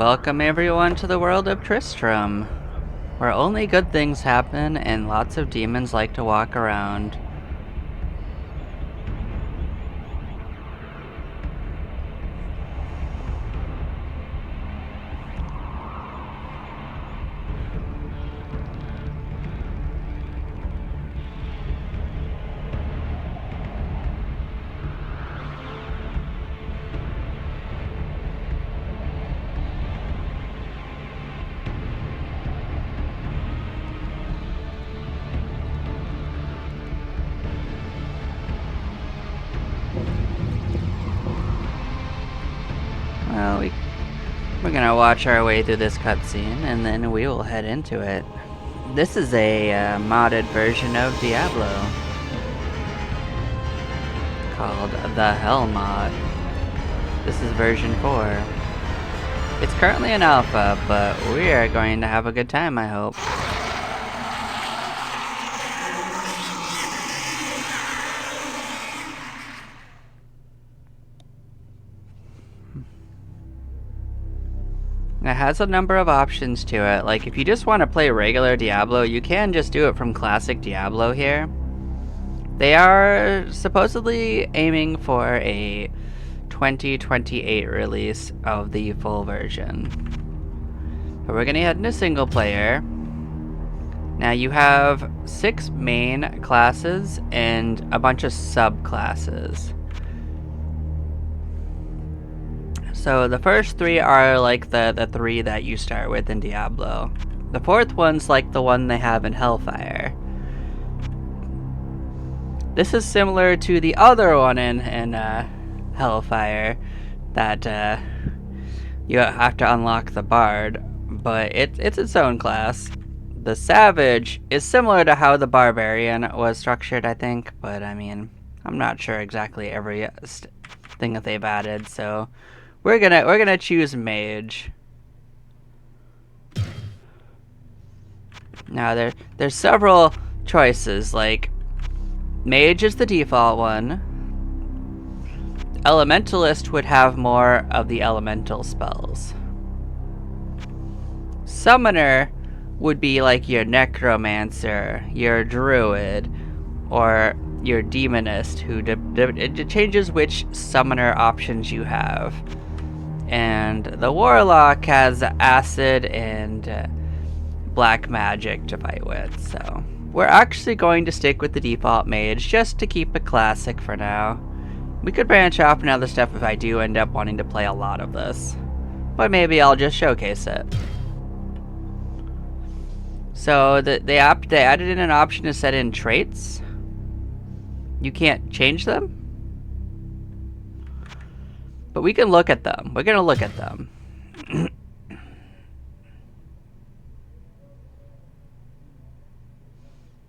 Welcome everyone to the world of Tristram, where only good things happen and lots of demons like to walk around. Well, we're gonna watch our way through this cutscene and then we will head into it. This is a modded version of Diablo called the Hell mod. This is version 4. It's currently in alpha, but we are going to have a good time, I hope. It has a number of options to it. Like, if you just want to play regular Diablo, you can just do it from classic Diablo here. They are supposedly aiming for a 2028 release of the full version. But we're gonna head into single player. Now you have 6 main classes and a bunch of subclasses. So the first 3 are like the 3 that you start with in Diablo. The 4th one's like the one they have in Hellfire. This is similar to the other one in Hellfire that you have to unlock the Bard, but it's its own class. The Savage is similar to how the Barbarian was structured, I think, but I mean, I'm not sure exactly every thing that they've added, so we're gonna choose Mage. Now there's several choices. Like, Mage is the default one. Elementalist would have more of the elemental spells. Summoner would be like your Necromancer, your Druid, or your Demonist, who it changes which summoner options you have. And the Warlock has Acid and Black Magic to fight with, so we're actually going to stick with the default Mage just to keep it classic for now. We could branch off into other stuff if I do end up wanting to play a lot of this, but maybe I'll just showcase it. So they added in an option to set in traits. You can't change them, but we can look at them. We're gonna look at them.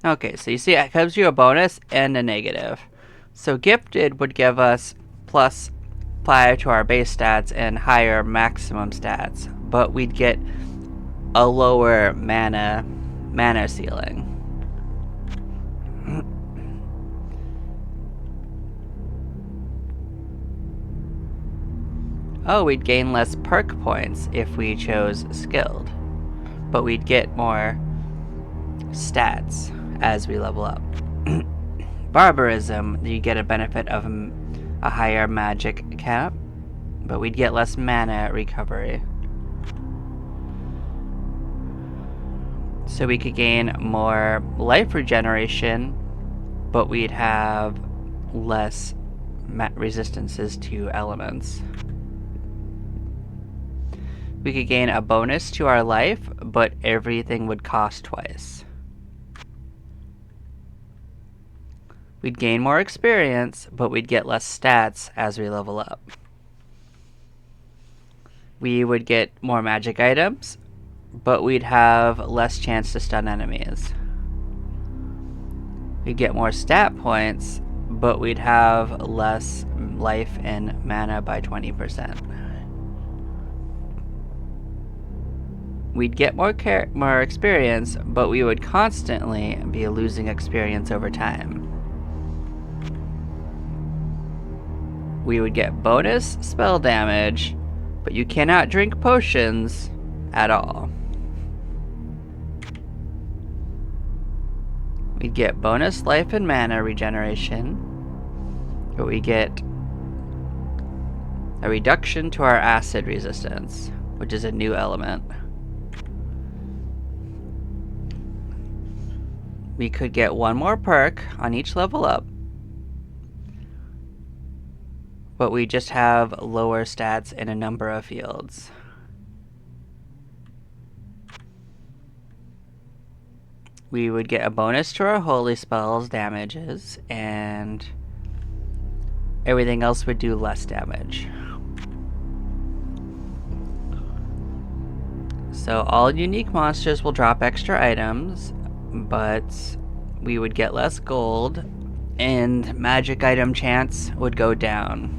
Okay, so you see it gives you a bonus and a negative. So Gifted would give us +5 to our base stats and higher maximum stats, but we'd get a lower mana ceiling. Oh, we'd gain less perk points if we chose Skilled, but we'd get more stats as we level up. Barbarism, you get a benefit of a higher magic cap, but we'd get less mana recovery. So we could gain more life regeneration, but we'd have less resistances to elements. We could gain a bonus to our life, but everything would cost twice. We'd gain more experience, but we'd get less stats as we level up. We would get more magic items, but we'd have less chance to stun enemies. We'd get more stat points, but we'd have less life and mana by 20%. We'd get more experience, but we would constantly be losing experience over time. We would get bonus spell damage, But you cannot drink potions at all. We get bonus life and mana regeneration, but we get a reduction to our acid resistance, which is a new element. We could get one more perk on each level up, but we just have lower stats in a number of fields. We would get a bonus to our holy spells damages, and everything else would do less damage. So all unique monsters will drop extra items, but we would get less gold, and magic item chance would go down.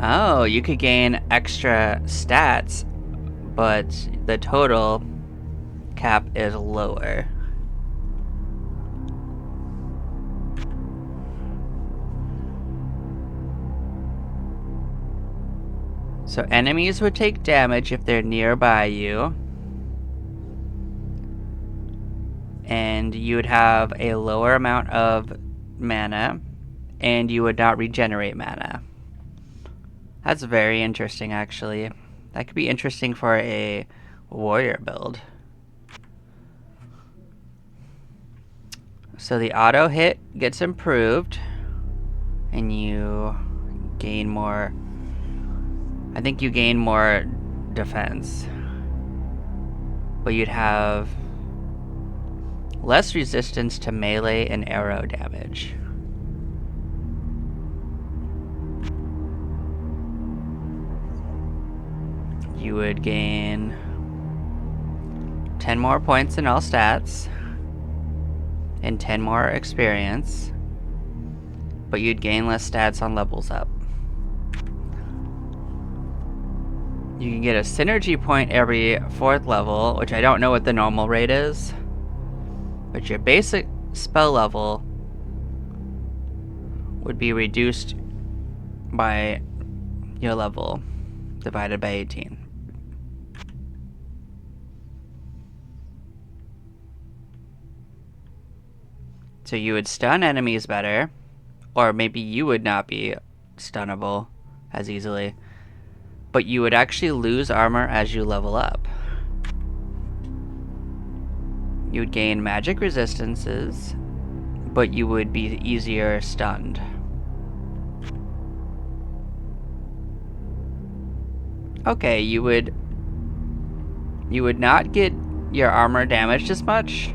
Oh, you could gain extra stats, but the total cap is lower. So enemies would take damage if they're nearby you, and you would have a lower amount of mana, and you would not regenerate mana. That's very interesting, actually. That could be interesting for a warrior build. So the auto hit gets improved, and you gain more. I think you gain more defense, but you'd have less resistance to melee and arrow damage. You would gain 10 more points in all stats and 10 more experience, but you'd gain less stats on levels up. You can get a synergy point every 4th level, which I don't know what the normal rate is, but your basic spell level would be reduced by your level divided by 18. So you would stun enemies better, or maybe you would not be stunnable as easily, but you would actually lose armor as you level up. You would gain magic resistances, but you would be easier stunned. Okay, you would not get your armor damaged as much.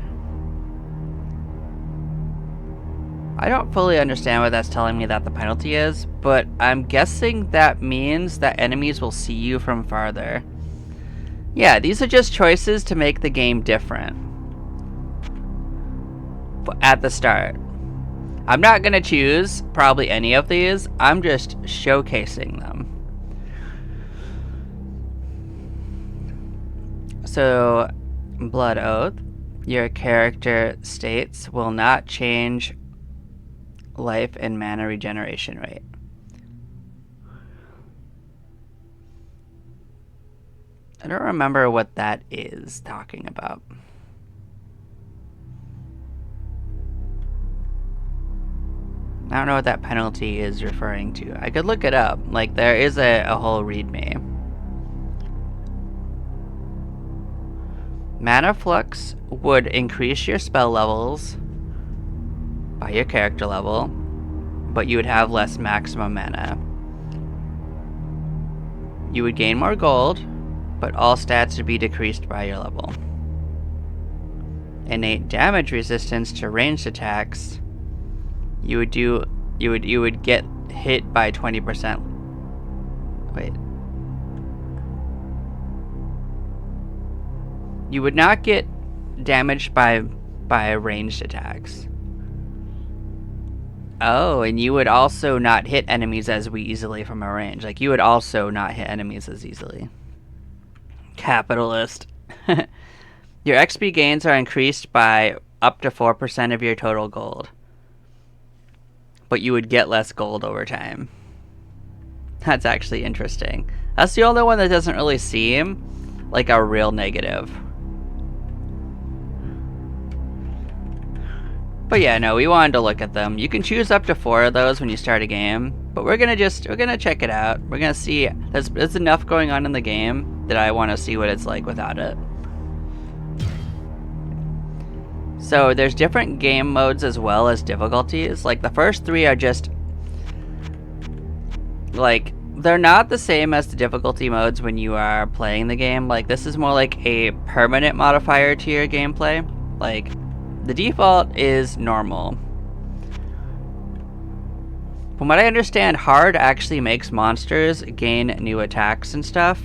I don't fully understand what that's telling me that the penalty is, but I'm guessing that means that enemies will see you from farther. Yeah, these are just choices to make the game different at the start. I'm not gonna choose probably any of these, I'm just showcasing them. So, Blood Oath, your character states will not change life and mana regeneration rate. I don't remember what that is talking about. I don't know what that penalty is referring to. I could look it up. Like, there is a whole readme. Mana Flux would increase your spell levels by your character level, but you would have less maximum mana. You would gain more gold, but all stats would be decreased by your level. Innate damage resistance to ranged attacks. You would get hit by 20%. Wait. You would not get damaged by ranged attacks. Oh, and you would also not hit enemies as easily from a range. Like, you would also not hit enemies as easily. Capitalist. Your XP gains are increased by up to 4% of your total gold. but you would get less gold over time. That's actually interesting. That's the only one that doesn't really seem like a real negative. But yeah, no, we wanted to look at them. You can choose up to 4 of those when you start a game, but we're gonna check it out. We're gonna see. There's enough going on in the game that I want to see what it's like without it. So there's different game modes as well as difficulties. Like the first 3 are just like, they're not the same as the difficulty modes when you are playing the game. Like this is more like a permanent modifier to your gameplay. Like the default is normal. From what I understand, hard actually makes monsters gain new attacks and stuff.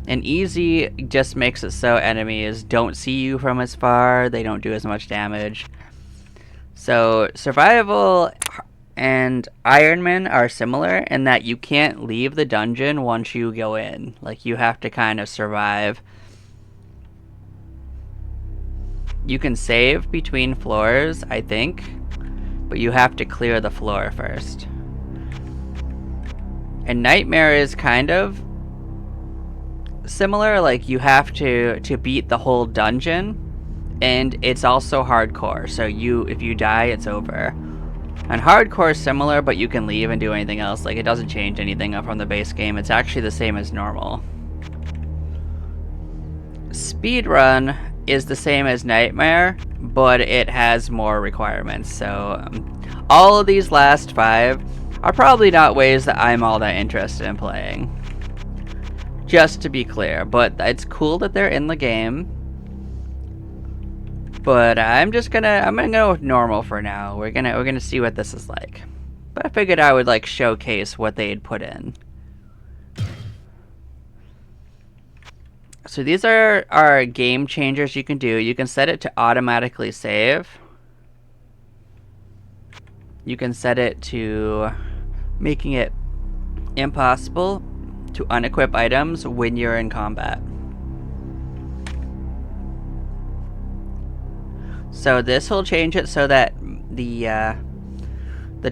And easy just makes it so enemies don't see you from as far, they don't do as much damage. So survival and Ironman are similar in that you can't leave the dungeon once you go in. Like you have to kind of survive. You can save between floors, I think, but you have to clear the floor first. And Nightmare is kind of similar, like you have to beat the whole dungeon, and it's also hardcore, so if you die, it's over. And hardcore is similar, but you can leave and do anything else. Like it doesn't change anything up from the base game. It's actually the same as normal. Speedrun is the same as Nightmare, but it has more requirements. So all of these last 5 are probably not ways that I'm all that interested in playing. Just to be clear, but it's cool that they're in the game. But I'm gonna go with normal for now. We're gonna see what this is like. But I figured I would like showcase what they had put in. So these are game changers you can do. You can set it to automatically save. You can set it to making it impossible to unequip items when you're in combat. So this will change it so that the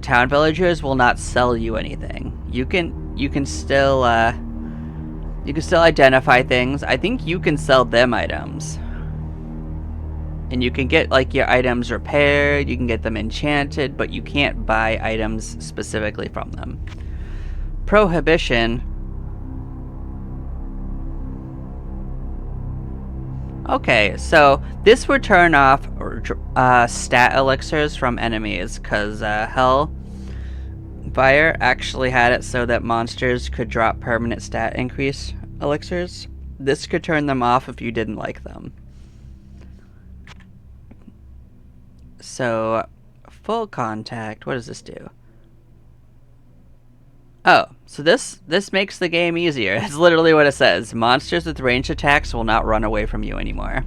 town villagers will not sell you anything. You can still identify things. I think you can sell them items. And you can get like your items repaired, you can get them enchanted, but you can't buy items specifically from them. Prohibition. Okay, so this would turn off stat elixirs from enemies, because Hellfire actually had it so that monsters could drop permanent stat increase elixirs. This could turn them off if you didn't like them. So, full contact, what does this do? Oh, so this makes the game easier. It's literally what it says. Monsters with ranged attacks will not run away from you anymore.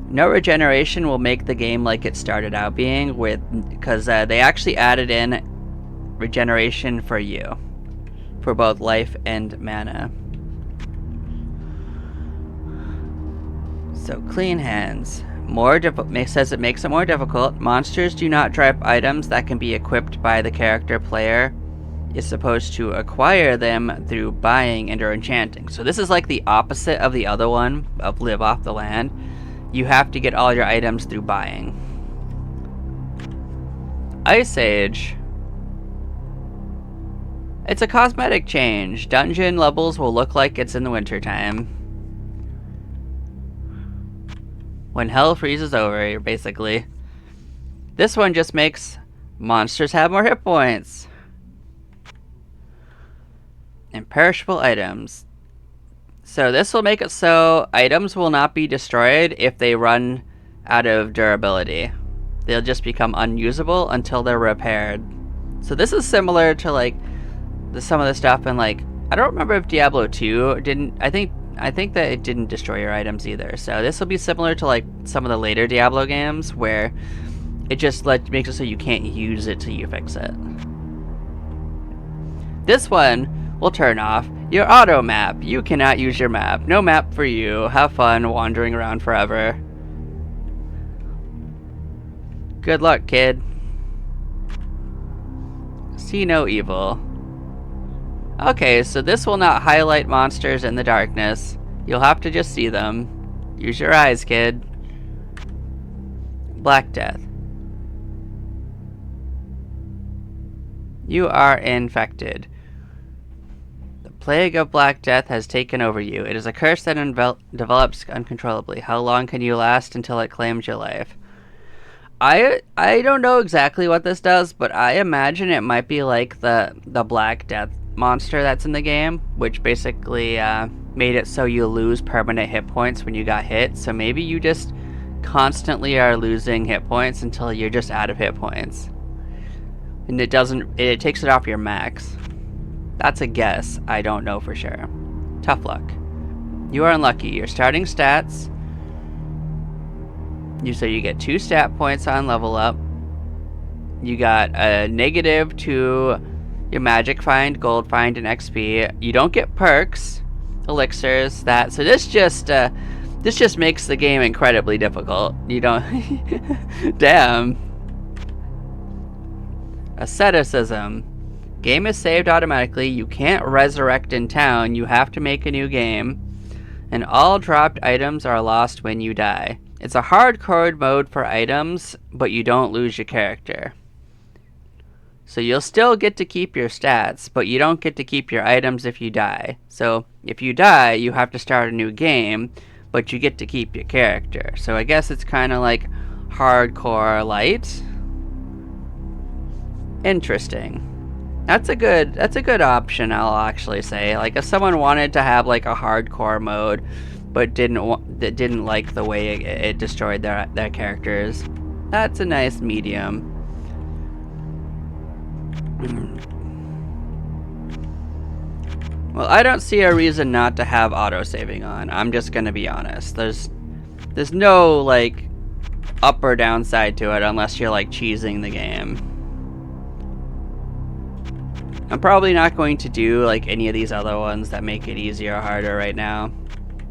No regeneration will make the game like it started out being, because they actually added in regeneration for you, for both life and mana. So clean hands. Says it makes it more difficult. Monsters do not drop items that can be equipped by the character. Player is supposed to acquire them through buying and or enchanting. So this is like the opposite of the other one, of live off the land. You have to get all your items through buying. Ice Age. It's a cosmetic change. Dungeon levels will look like it's in the wintertime. When hell freezes over, basically. This one just makes monsters have more hit points. Imperishable items. So this will make it so items will not be destroyed if they run out of durability. They'll just become unusable until they're repaired. So this is similar to like some of the stuff in like, I don't remember if Diablo 2 didn't, I think that it didn't destroy your items either. So this will be similar to like some of the later Diablo games where it just makes it so you can't use it till you fix it. This one will turn off your auto map. You cannot use your map. No map for you. Have fun wandering around forever. Good luck, kid. See no evil. Okay, so this will not highlight monsters in the darkness. You'll have to just see them. Use your eyes, kid. Black Death. You are infected. The plague of Black Death has taken over you. It is a curse that develops uncontrollably. How long can you last until it claims your life? I don't know exactly what this does, but I imagine it might be like the Black Death monster that's in the game, which basically made it so you lose permanent hit points when you got hit. So maybe you just constantly are losing hit points until you're just out of hit points. And it takes it off your max. That's a guess. I don't know for sure. Tough luck. You are unlucky. Your starting stats. So you get 2 stat points on level up. You got a negative to your magic find, gold find, and XP. You don't get perks, elixirs, so this just makes the game incredibly difficult. You don't damn. Asceticism. Game is saved automatically. You can't resurrect in town. You have to make a new game. And all dropped items are lost when you die. It's a hardcore mode for items, but you don't lose your character. So you'll still get to keep your stats, but you don't get to keep your items if you die. So if you die, you have to start a new game, but you get to keep your character. So I guess it's kind of like hardcore light. Interesting. That's a good option, I'll actually say. Like if someone wanted to have like a hardcore mode, but didn't like the way it destroyed their characters, that's a nice medium. Well, I don't see a reason not to have auto-saving on. I'm just gonna be honest. There's no like up or downside to it unless you're like cheesing the game. I'm probably not going to do like any of these other ones that make it easier or harder right now.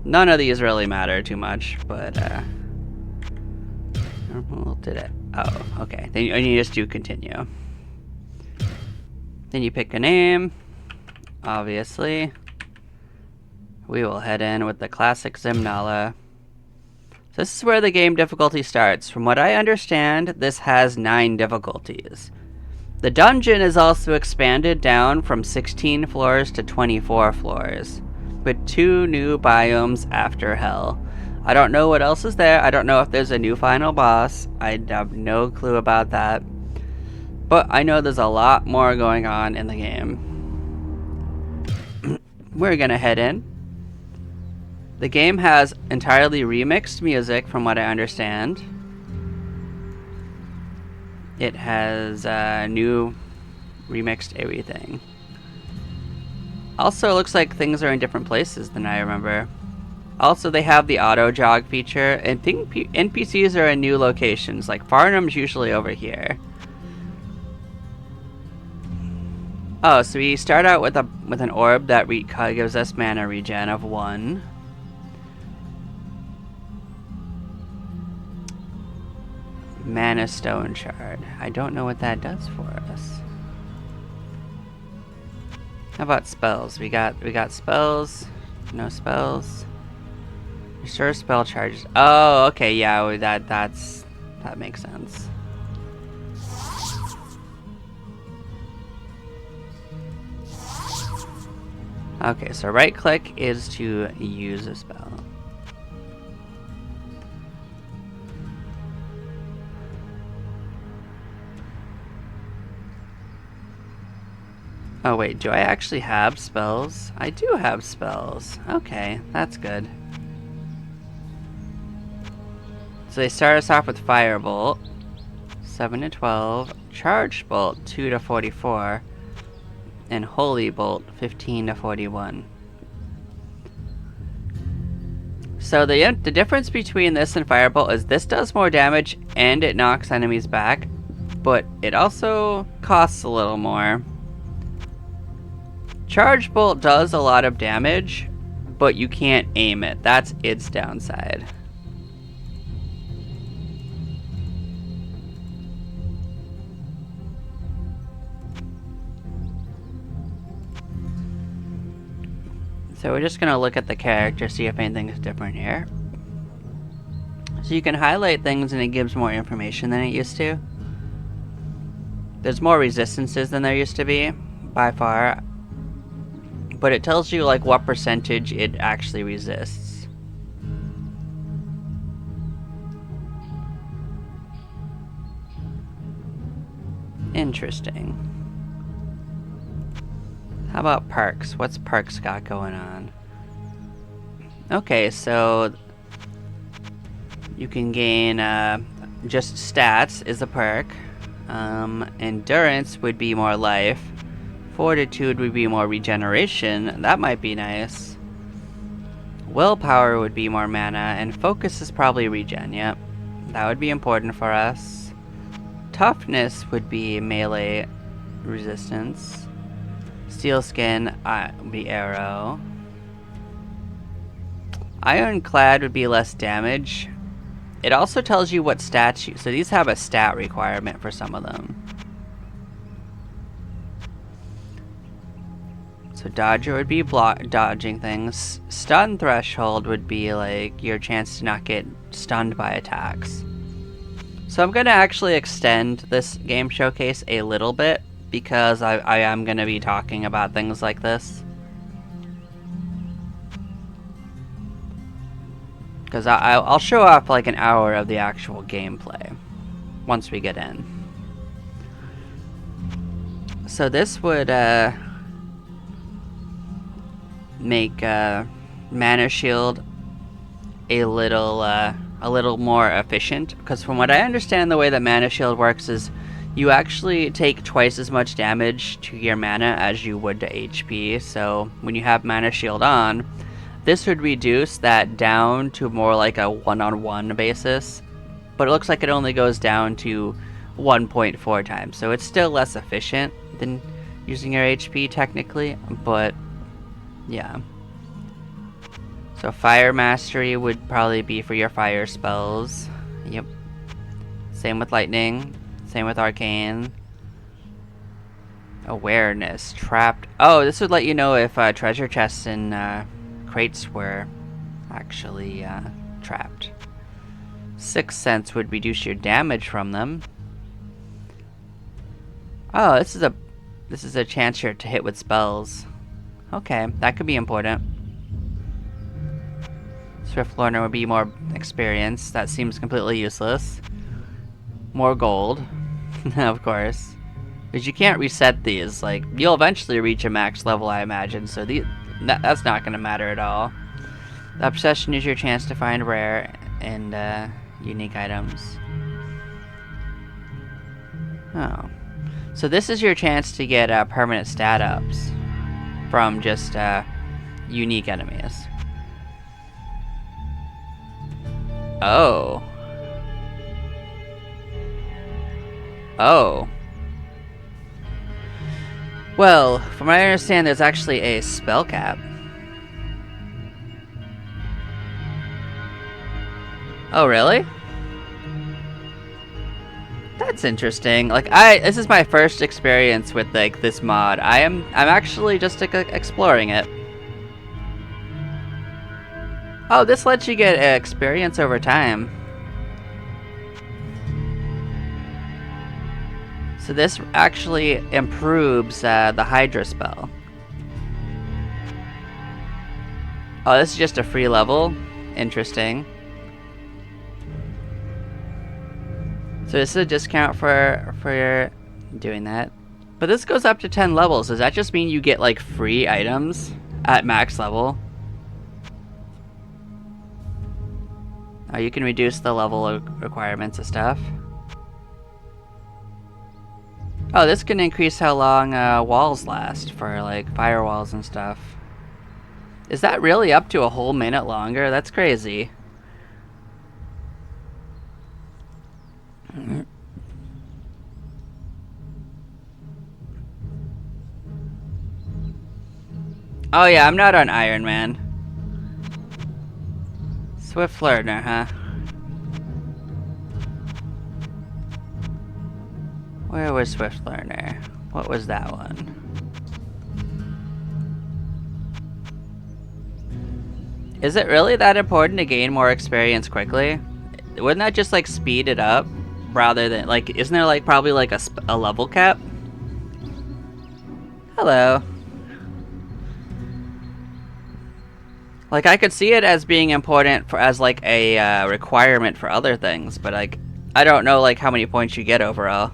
None of these really matter too much, but did it? Oh, okay. Then you just do continue. Then you pick a name. Obviously, we will head in with the classic Zimnala. So this is where the game difficulty starts. From what I understand, this has 9 difficulties. The dungeon is also expanded down from 16 floors to 24 floors, with 2 new biomes after Hell. I don't know what else is there. I don't know if there's a new final boss. I have no clue about that. But I know there's a lot more going on in the game. We're gonna head in. The game has entirely remixed music from what I understand. It has new remixed everything. Also, it looks like things are in different places than I remember. Also, they have the auto jog feature, and I think NPCs are in new locations. Like Farnham's usually over here. Oh, so we start out with an orb that gives us mana regen of 1. Mana stone shard. I don't know what that does for us. How about spells? We got spells. No spells. Restore spell charges. Oh, okay, yeah, that makes sense. Okay, so right click is to use a spell. Oh wait, do I actually have spells? I do have spells. Okay, that's good. So they start us off with Firebolt, 7 to 12, Charged Bolt, 2 to 44, and Holy Bolt, 15 to 41. So the difference between this and Firebolt is this does more damage and it knocks enemies back, but it also costs a little more. Charge Bolt does a lot of damage, but you can't aim it. That's its downside. So we're just gonna look at the character, see if anything is different here. So you can highlight things and it gives more information than it used to. There's more resistances than there used to be, by far. But it tells you like what percentage it actually resists. Interesting. How about perks? What's perks got going on? Okay, so you can gain just stats is a perk. Endurance would be more life. Fortitude would be more regeneration. That might be nice. Willpower would be more mana, and focus is probably regen. Yep, that would be important for us. Toughness would be melee resistance. Steel skin would be arrow. Ironclad would be less damage. It also tells you what stats you... So these have a stat requirement for some of them. So dodger would be dodging things. Stun threshold would be like your chance to not get stunned by attacks. So I'm going to actually extend this game showcase a little bit because I am going to be talking about things like this. Because I'll show off like an hour of the actual gameplay once we get in. So this would make mana shield a little more efficient, because from what I understand, the way that mana shield works is you actually take twice as much damage to your mana as you would to HP. So when you have mana shield on, this would reduce that down to more like a one-on-one basis, but it looks like it only goes down to 1.4 times, so it's still less efficient than using your HP technically, but yeah. So fire mastery would probably be for your fire spells. Yep. Same with lightning, same with arcane. Awareness, trapped. Oh, this would let you know if treasure chests and crates were actually trapped. Sixth Sense would reduce your damage from them. Oh, this is a chance here to hit with spells. Okay, that could be important. Swift Learner would be more experience. That seems completely useless. More gold, of course. Because you can't reset these. Like, you'll eventually reach a max level, I imagine, so that's not going to matter at all. The Obsession is your chance to find rare and unique items. Oh. So this is your chance to get permanent stat ups from just unique enemies. Oh. Oh. Well, from what I understand, there's actually a spell cap. Oh, really? That's interesting. Like, this is my first experience with like this mod. I'm actually just exploring it. Oh, this lets you get experience over time. So this actually improves the Hydra spell. Oh, this is just a free level? Interesting. So this is a discount for doing that. But this goes up to 10 levels. Does that just mean you get like free items at max level? Oh, you can reduce the level requirements of stuff. Oh, this can increase how long walls last for like firewalls and stuff. Is that really up to a whole minute longer? That's crazy. Oh yeah, I'm not on Iron Man. Swift Learner, huh? Where was Swift Learner? What was that one? Is it really that important to gain more experience quickly? Wouldn't that just like speed it up rather than like, isn't there like probably like a level cap? Hello. Like I could see it as being important for as like a requirement for other things, but like I don't know like how many points you get overall.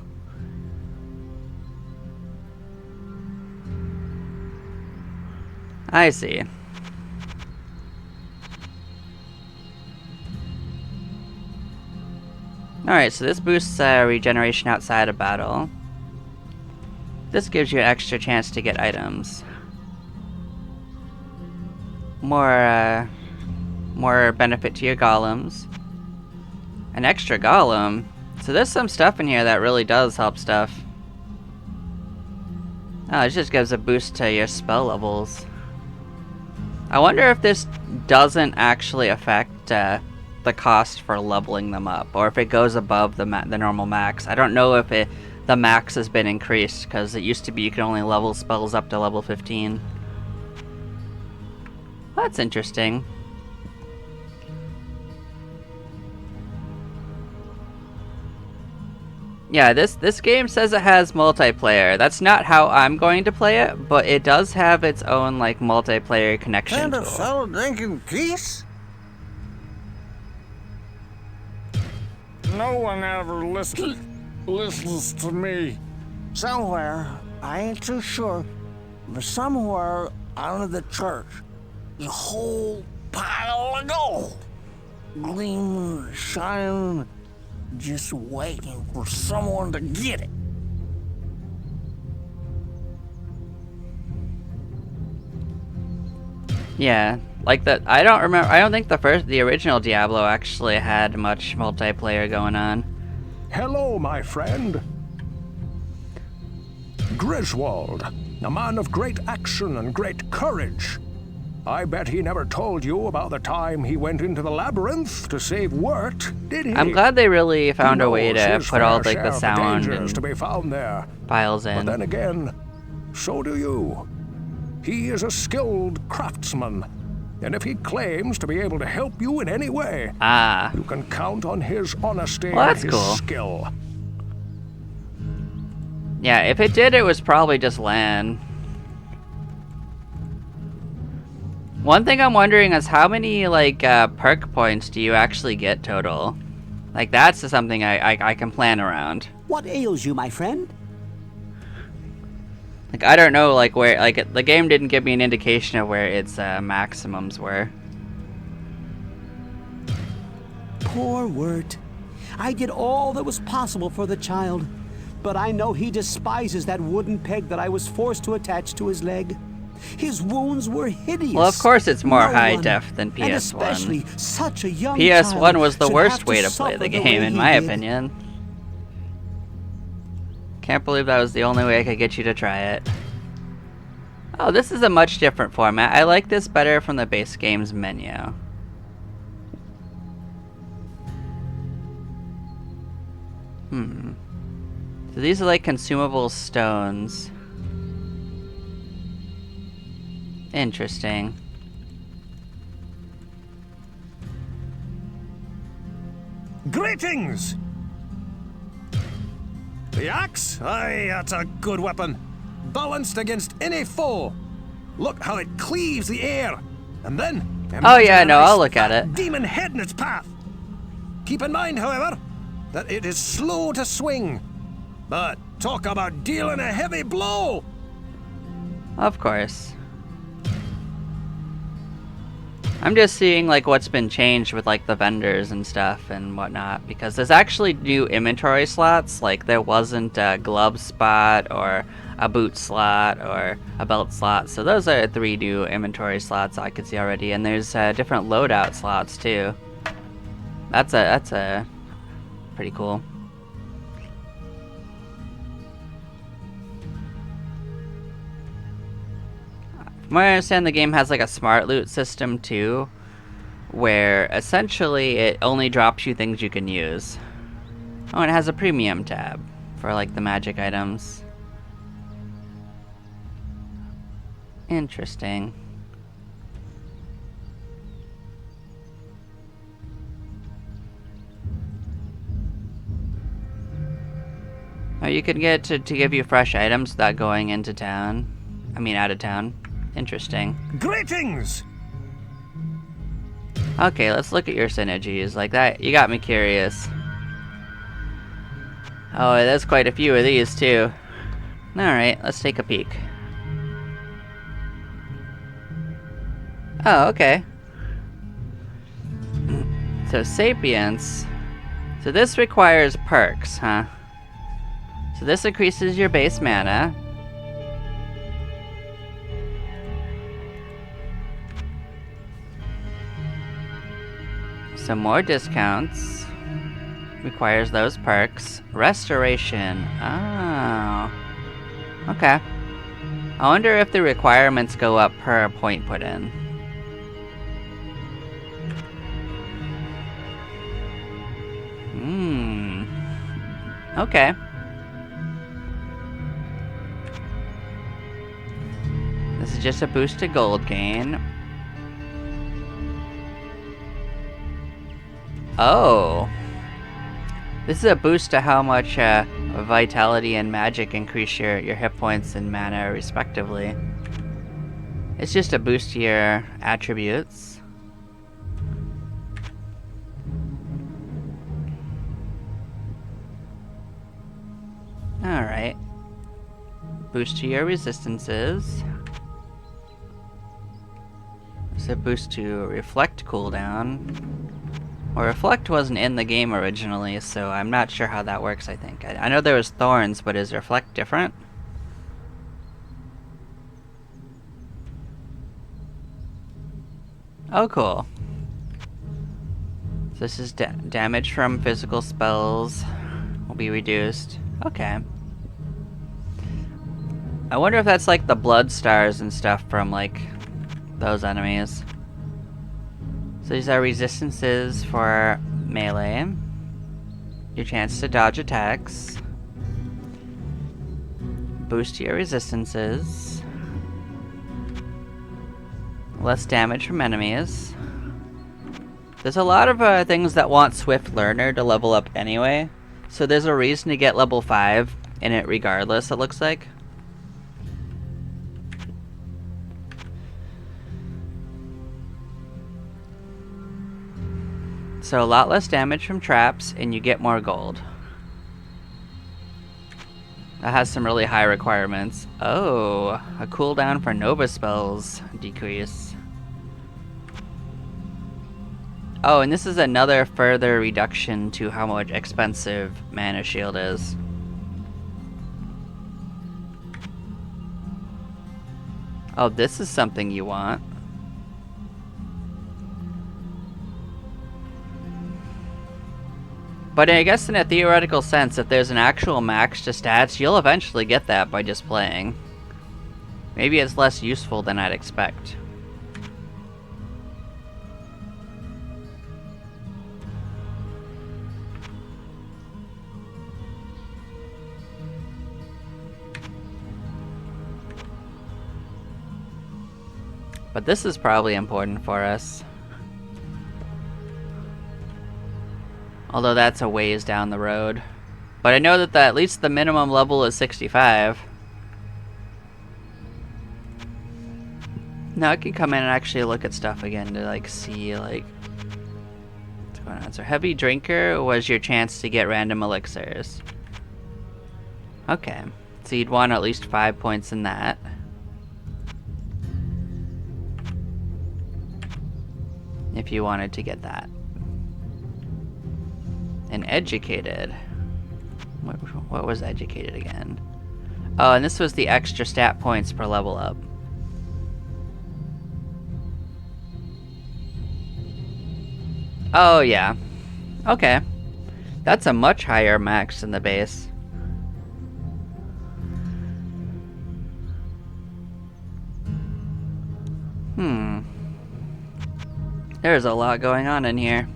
I see. Alright, so this boosts regeneration outside of battle. This gives you an extra chance to get items. More benefit to your golems. An extra golem? So there's some stuff in here that really does help stuff. Oh, it just gives a boost to your spell levels. I wonder if this doesn't actually affect the cost for leveling them up, or if it goes above the normal max. I don't know if the max has been increased, because it used to be you could only level spells up to level 15. That's interesting. Yeah, this game says it has multiplayer. That's not how I'm going to play it, but it does have its own like multiplayer connection And a tool. fellow drinking peace? No one ever listens to me. Somewhere, I ain't too sure, but somewhere out of the church, the whole pile of gold, gleaming, shining, just waiting for someone to get it. Yeah, like that. I don't remember. I don't think the original Diablo actually had much multiplayer going on. Hello, my friend. Griswold, a man of great action and great courage. I bet he never told you about the time he went into the labyrinth to save Wirt, did he? I'm glad they really found a way to put all like the fair sound dangers and to be found there. files in. But then again, so do you. He is a skilled craftsman, and if he claims to be able to help you in any way, you can count on his honesty and his skill. Yeah, if it did, it was probably just land. One thing I'm wondering is how many like perk points do you actually get total? Like that's something I can plan around. What ails you, my friend? Like I don't know like where like the game didn't give me an indication of where its maximums were. Poor Wirt. I did all that was possible for the child, but I know he despises that wooden peg that I was forced to attach to his leg. His wounds were hideous. Well, of course it's more high one, def than PS1. And especially such a young PS1 was the child worst should way have to play the suffer game, way in he my did. opinion. Can't believe that was the only way I could get you to try it. Oh, this is a much different format. I like this better from the base game's menu. So these are like consumable stones. Interesting. Greetings! The axe? Aye, that's a good weapon. Balanced against any foe. Look how it cleaves the air. And then... Oh yeah, no, nice I'll look at it. demon head in its path. Keep in mind, however, that it is slow to swing. But talk about dealing a heavy blow! Of course. I'm just seeing like what's been changed with like the vendors and stuff and whatnot, because there's actually new inventory slots. Like there wasn't a glove spot or a boot slot or a belt slot. So those are 3 new inventory slots I could see already, and there's different loadout slots too. That's a pretty cool. From what I understand, the game has like a smart loot system too, where essentially it only drops you things you can use. Oh, and it has a premium tab for like the magic items. Interesting. Oh, you can get to give you fresh items without going into town. I mean, out of town. Interesting. Greetings! Okay, let's look at your synergies. Like that, you got me curious. Oh, there's quite a few of these too. Alright, let's take a peek. Oh, okay. So, Sapience. So this requires perks, huh? So this increases your base mana. Some more discounts. Requires those perks. Restoration. Oh. Okay. I wonder if the requirements go up per point put in. Okay. This is just a boost to gold gain. Oh. This is a boost to how much vitality and magic increase your hit points and mana respectively. It's just a boost to your attributes. Alright. Boost to your resistances. It's a boost to reflect cooldown. Well, reflect wasn't in the game originally, so I'm not sure how that works, I think. I know there was thorns, but is reflect different? Oh, cool. So this is damage from physical spells will be reduced. Okay. I wonder if that's like the blood stars and stuff from like those enemies. So these are resistances for melee. Your chance to dodge attacks. Boost your resistances. Less damage from enemies. There's a lot of things that want Swift Learner to level up anyway. So there's a reason to get level 5 in it regardless, it looks like. So a lot less damage from traps, and you get more gold. That has some really high requirements. Oh, a cooldown for Nova spells decrease. Oh, and this is another further reduction to how much expensive Mana Shield is. Oh, this is something you want. But I guess in a theoretical sense, if there's an actual max to stats, you'll eventually get that by just playing. Maybe it's less useful than I'd expect. But this is probably important for us. Although that's a ways down the road. But I know that at least the minimum level is 65. Now I can come in and actually look at stuff again to like see like what's going on. So heavy drinker was your chance to get random elixirs. Okay. So you'd want at least 5 points in that. If you wanted to get that. And educated. What was educated again? Oh, and this was the extra stat points per level up. Oh, yeah. Okay. That's a much higher max than the base. There's a lot going on in here.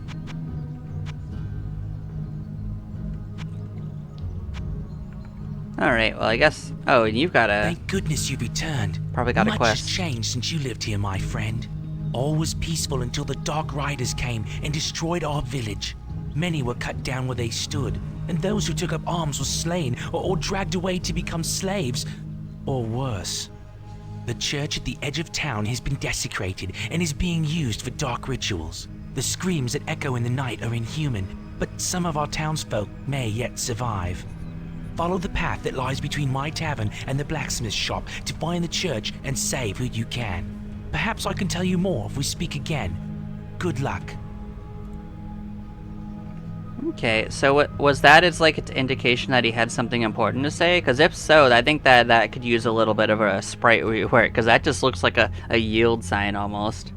Alright, well I guess... Oh, and you've got a... Thank goodness you returned. Probably got a Much quest. has changed since you lived here, my friend. All was peaceful until the Dark Riders came and destroyed our village. Many were cut down where they stood, and those who took up arms were slain or dragged away to become slaves, or worse. The church at the edge of town has been desecrated and is being used for dark rituals. The screams that echo in the night are inhuman, but some of our townsfolk may yet survive. Follow the path that lies between my tavern and the blacksmith shop to find the church and save who you can. Perhaps I can tell you more if we speak again. Good luck. Okay, so what was that? It's like an indication that he had something important to say? Because if so, I think that could use a little bit of a sprite rework, because that just looks like a yield sign almost.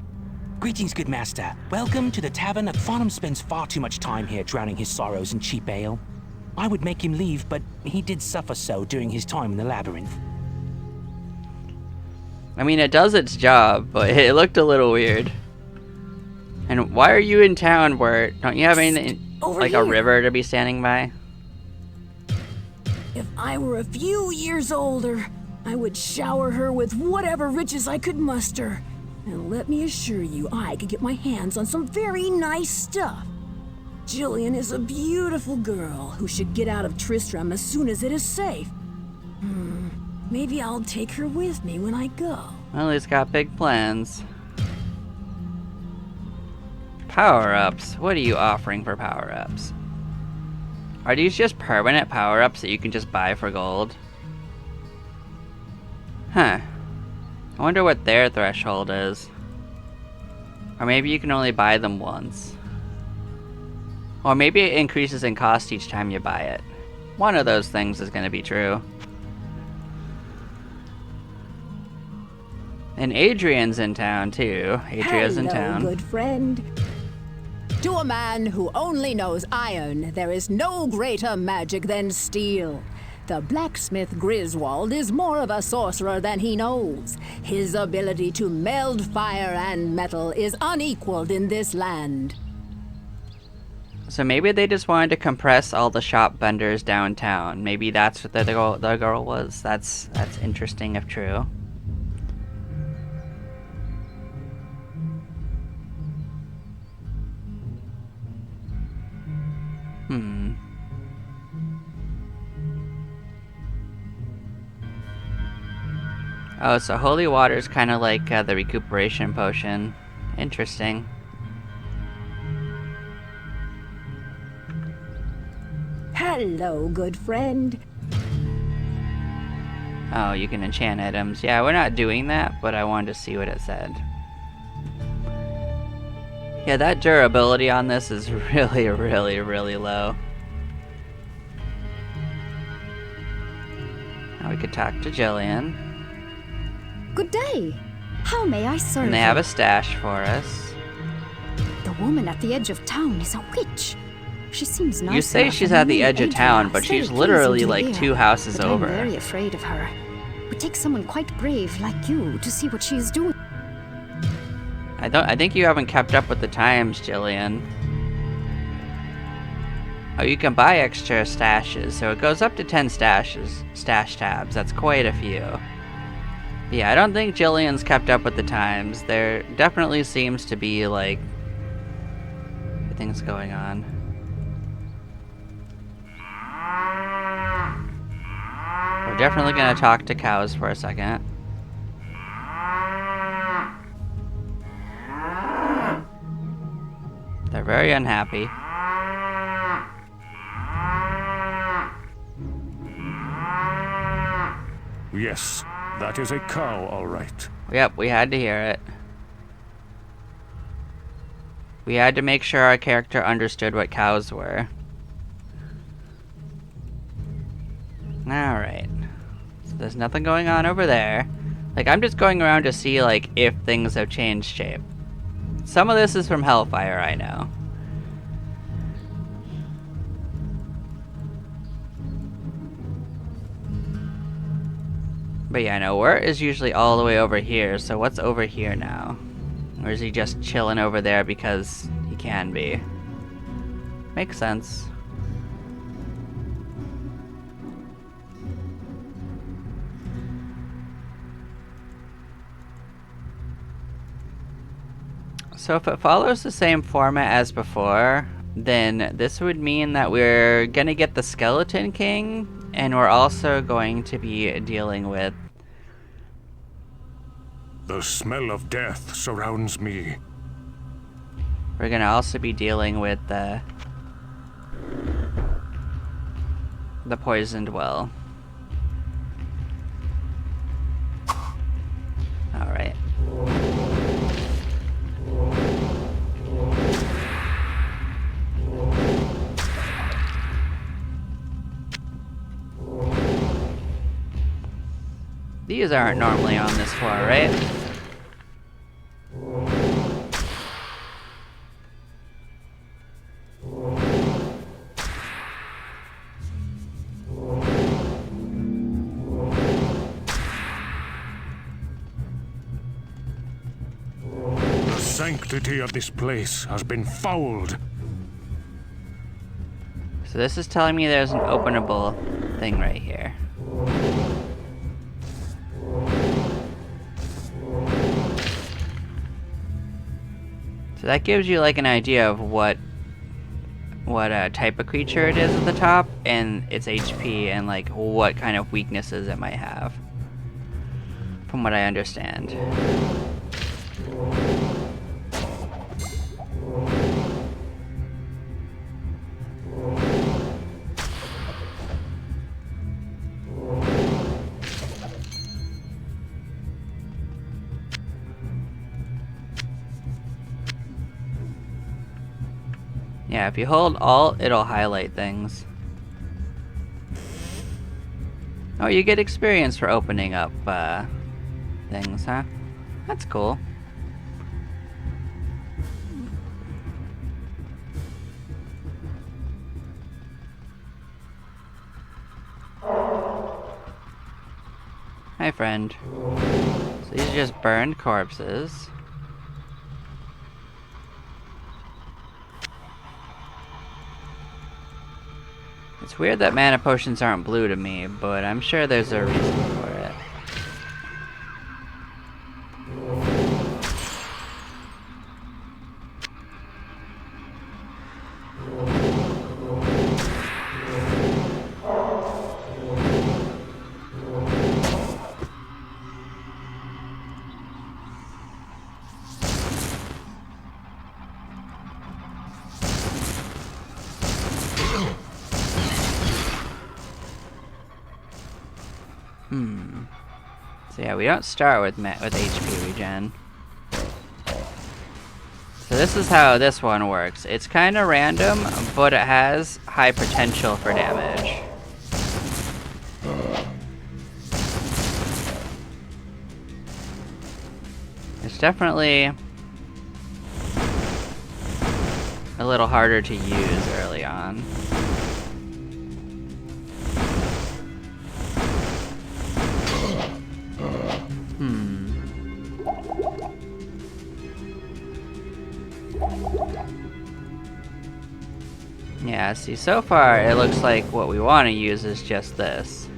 Greetings, good master. Welcome to the tavern. Farnham spends far too much time here drowning his sorrows in cheap ale. I would make him leave, but he did suffer so during his time in the labyrinth. I mean, it does its job, but it looked a little weird. And why are you in town, Bert? Don't you have anything, like a river to be standing by? If I were a few years older, I would shower her with whatever riches I could muster. And let me assure you, I could get my hands on some very nice stuff. Jillian is a beautiful girl who should get out of Tristram as soon as it is safe. Maybe I'll take her with me when I go. Well, he's got big plans. Power-ups. What are you offering for power-ups? Are these just permanent power-ups that you can just buy for gold? Huh. I wonder what their threshold is. Or maybe you can only buy them once. Or maybe it increases in cost each time you buy it. One of those things is going to be true. And Adrian's in town too. Adrian's in town. Hello, good friend. To a man who only knows iron, there is no greater magic than steel. The blacksmith Griswold is more of a sorcerer than he knows. His ability to meld fire and metal is unequaled in this land. So maybe they just wanted to compress all the shop vendors downtown. Maybe that's what the girl was. That's interesting if true. Oh, so holy water is kind of like the recuperation potion. Interesting. Hello, good friend. Oh, you can enchant items. Yeah, we're not doing that, but I wanted to see what it said. Yeah, that durability on this is really, really, really low. Now we could talk to Jillian. Good day. How may I serve you? And they have a stash for us. The woman at the edge of town is a witch. She seems nice. You say she's at the edge of town, but she's literally like 2 houses over. I'm very afraid of her. It takes someone quite brave like you to see what she is doing. I think you haven't kept up with the times, Jillian. Oh, you can buy extra stashes, so it goes up to 10 stash tabs. That's quite a few. Yeah, I don't think Jillian's kept up with the times. There definitely seems to be, like, things going on. We're definitely gonna talk to cows for a second. They're very unhappy. Yes, that is a cow, all right. Yep, we had to hear it. We had to make sure our character understood what cows were. Alright. So there's nothing going on over there. Like, I'm just going around to see, like, if things have changed shape. Some of this is from Hellfire, I know. But yeah, no, Wirt is usually all the way over here, so what's over here now? Or is he just chilling over there because he can be? Makes sense. So if it follows the same format as before, then this would mean that we're gonna get the Skeleton King, and we're also going to be dealing with... The smell of death surrounds me. We're gonna also be dealing with the poisoned well. Alright. These aren't normally on this floor, right? The sanctity of this place has been fouled. So this is telling me there's an openable thing right here. So that gives you like an idea of what type of creature it is at the top, and its HP, and like what kind of weaknesses it might have, from what I understand. Yeah, if you hold Alt, it'll highlight things. Oh, you get experience for opening up things, huh? That's cool. Hi, friend. So these are just burned corpses. It's weird that mana potions aren't blue to me, but I'm sure there's a reason for it. So yeah, we don't start with HP regen. So this is how this one works. It's kind of random, but it has high potential for damage. It's definitely a little harder to use early on. Yeah, see, so far it looks like what we want to use is just this.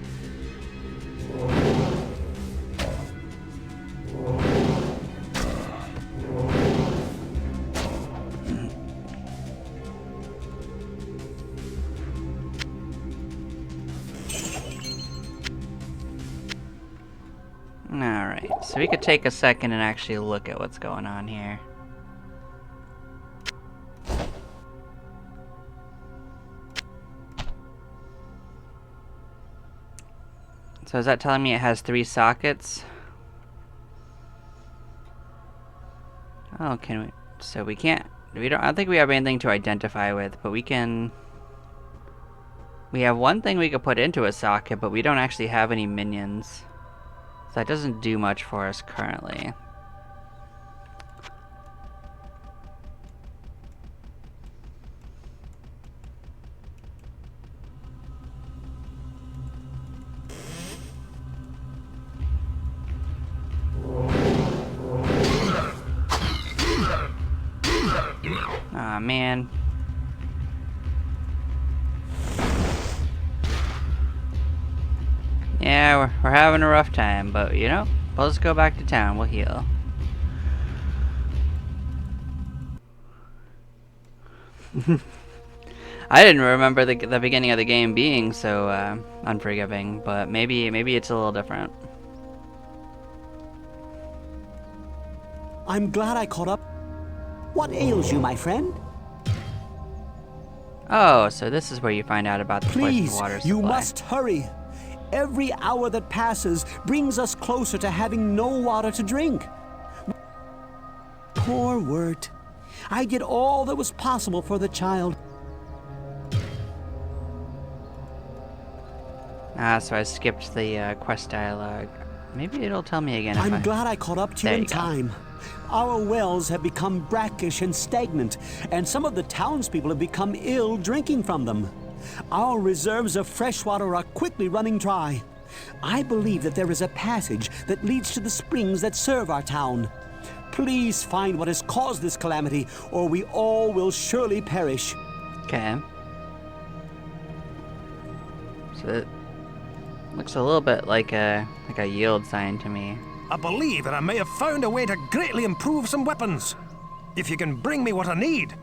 Alright, so we could take a second and actually look at what's going on here. So is that telling me it has 3 sockets? Oh, can we? So we can't. I don't think we have anything to identify with, but we can. We have one thing we could put into a socket, but we don't actually have any minions. So that doesn't do much for us currently. Aw, man. Yeah, we're having a rough time, but you know, we'll just go back to town, we'll heal. I didn't remember the beginning of the game being so unforgiving, but maybe it's a little different. I'm glad I caught up. What ails you, my friend? Oh, so this is where you find out about the poisoned Please, water supply. you must hurry. Every hour that passes brings us closer to having no water to drink. Poor Wirt. I did all that was possible for the child. Ah, so I skipped the quest dialogue. Maybe it'll tell me again. I'm glad I caught up to you There in you go. time. Our wells have become brackish and stagnant, and some of the townspeople have become ill drinking from them. Our reserves of fresh water are quickly running dry. I believe that there is a passage that leads to the springs that serve our town. Please find what has caused this calamity, or we all will surely perish. Okay. So it looks a little bit like a yield sign to me. I believe that I may have found a way to greatly improve some weapons. If you can bring me what I need,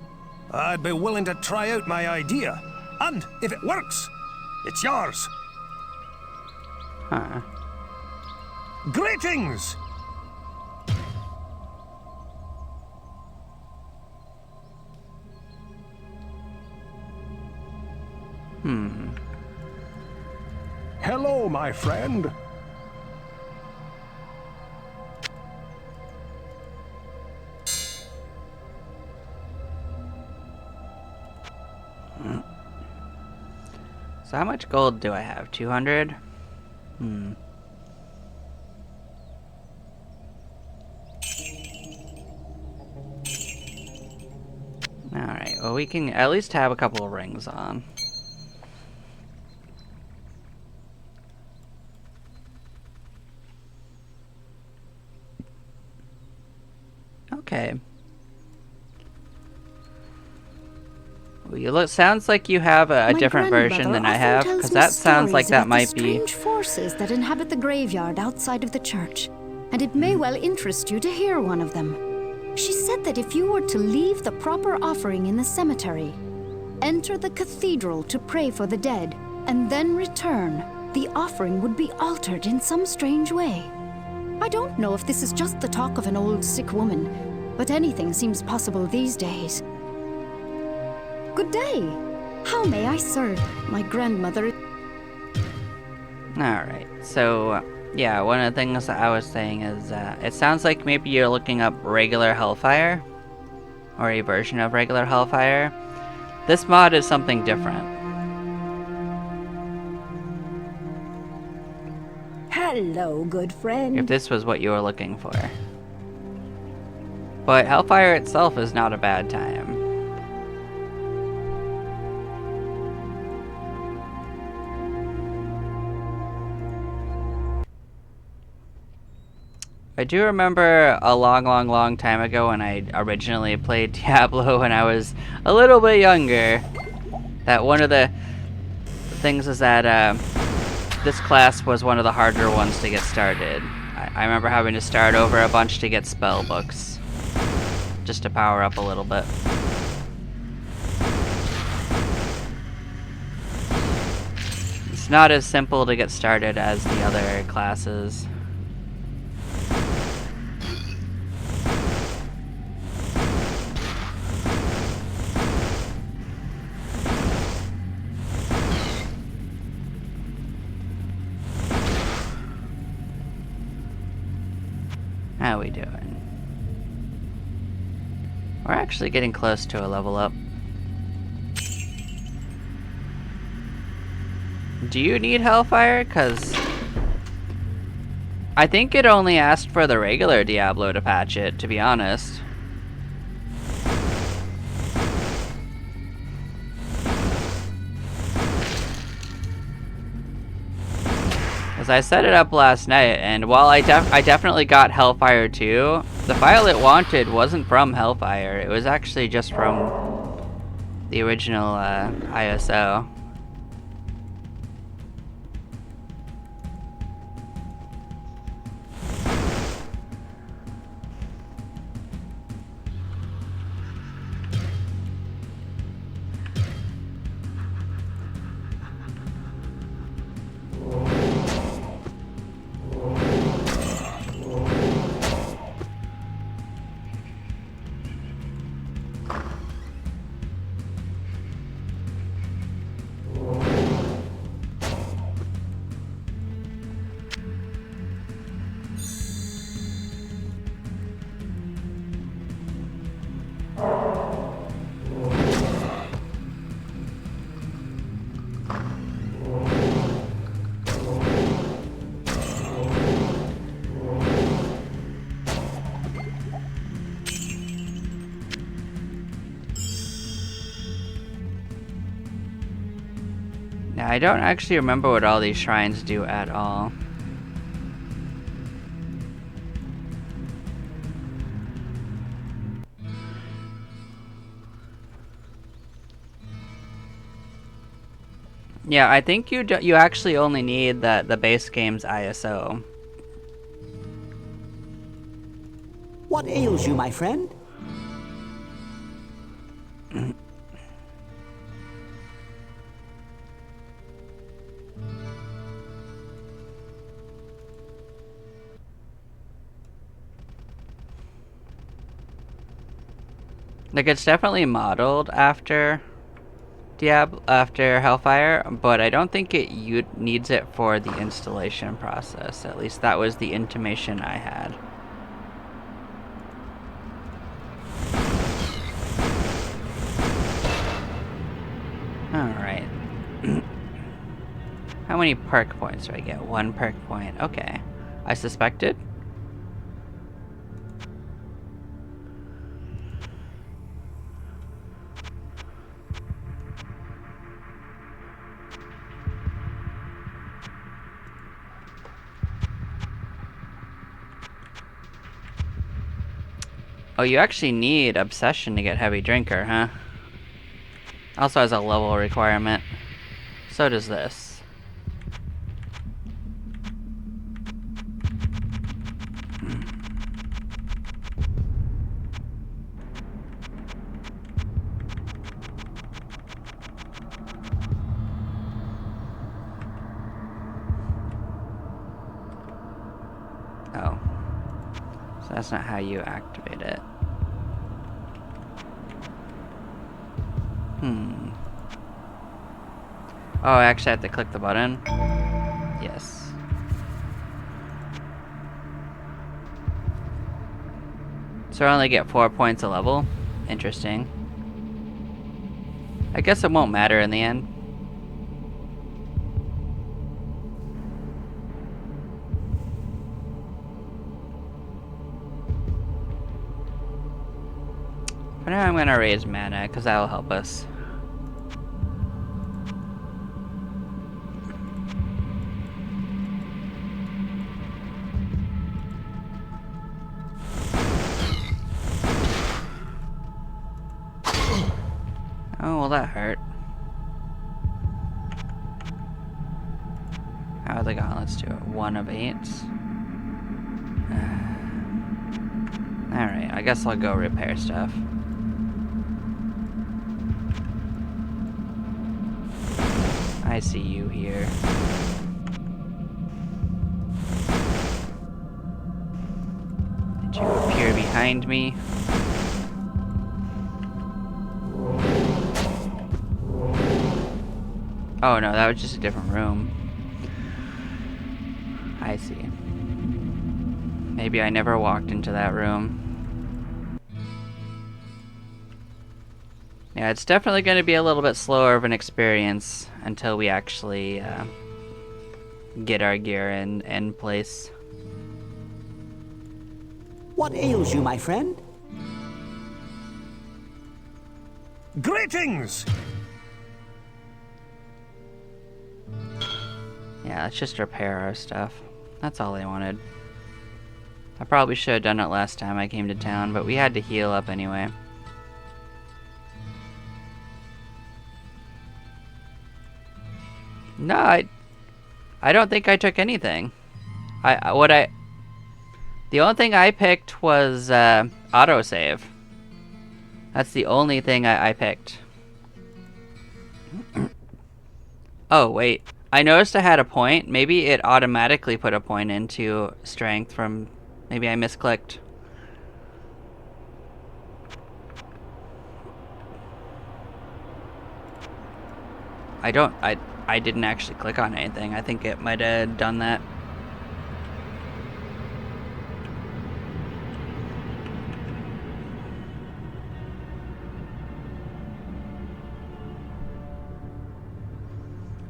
I'd be willing to try out my idea. And if it works, it's yours. Huh. Greetings! Hello, my friend. So how much gold do I have? 200? Alright, well we can at least have a couple of rings on. Okay. Well, you look. Sounds like you have a different version than I have, because that sounds like that might be. Strange forces that inhabit the graveyard outside of the church, and it may well interest you to hear one of them. She said that if you were to leave the proper offering in the cemetery, enter the cathedral to pray for the dead, and then return, the offering would be altered in some strange way. I don't know if this is just the talk of an old sick woman, but anything seems possible these days. Good day. How may I serve? My grandmother... Alright, so yeah, one of the things that I was saying is it sounds like maybe you're looking up regular Hellfire, or a version of regular Hellfire. This mod is something different. Hello, good friend. If this was what you were looking for. But Hellfire itself is not a bad time. I do remember a long time ago when I originally played Diablo when I was a little bit younger, that one of the things is that this class was one of the harder ones to get started. I remember having to start over a bunch to get spell books, just to power up a little bit. It's not as simple to get started as the other classes. How we doing? We're actually getting close to a level up. Do you need Hellfire? Cause I think it only asked for the regular Diablo to patch it, to be honest. Because I set it up last night, and while I definitely got Hellfire 2, the file it wanted wasn't from Hellfire. It was actually just from the original ISO. Yeah, I don't actually remember what all these shrines do at all. Yeah, I think you actually only need the base game's ISO. What ails you, my friend? Like, it's definitely modeled after Diablo, after Hellfire, but I don't think it needs it for the installation process. At least that was the intimation I had. Alright. How many perk points do I get? 1 perk point. Okay. I suspected. Oh, you actually need Obsession to get Heavy Drinker, huh? Also has a level requirement. So does this. Oh. So that's not how you activate it. Oh, I actually have to click the button? Yes. So I only get 4 points a level? Interesting. I guess it won't matter in the end. For now I'm gonna raise mana, because that will help us. Oh, well that hurt. How are the gauntlets do it? 1 of 8. Alright, I guess I'll go repair stuff. I see you here. Did you appear behind me? Oh no, that was just a different room. I see. Maybe I never walked into that room. Yeah, it's definitely going to be a little bit slower of an experience until we actually get our gear in place. What ails you, my friend? Greetings! Yeah, let's just repair our stuff. That's all I wanted. I probably should have done it last time I came to town, but we had to heal up anyway. No, I don't think I took anything. The only thing I picked was autosave. That's the only thing I picked. Oh, wait. I noticed I had a point. Maybe it automatically put a point into strength from... Maybe I misclicked. I didn't actually click on anything. I think it might have done that.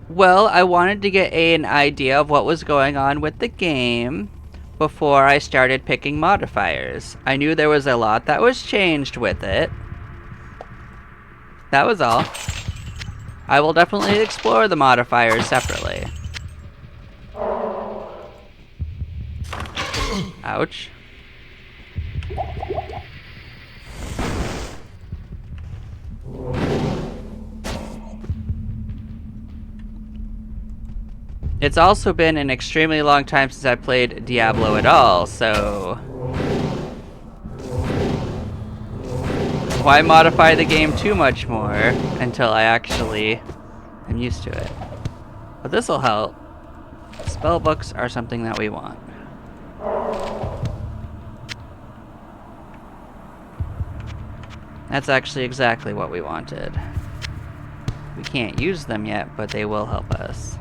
Well, I wanted to get an idea of what was going on with the game before I started picking modifiers. I knew there was a lot that was changed with it. That was all. I will definitely explore the modifiers separately. Ouch. It's also been an extremely long time since I played Diablo at all, so why modify the game too much more until I actually am used to it? But this'll help. Spell books are something that we want. That's actually exactly what we wanted. We can't use them yet, but they will help us.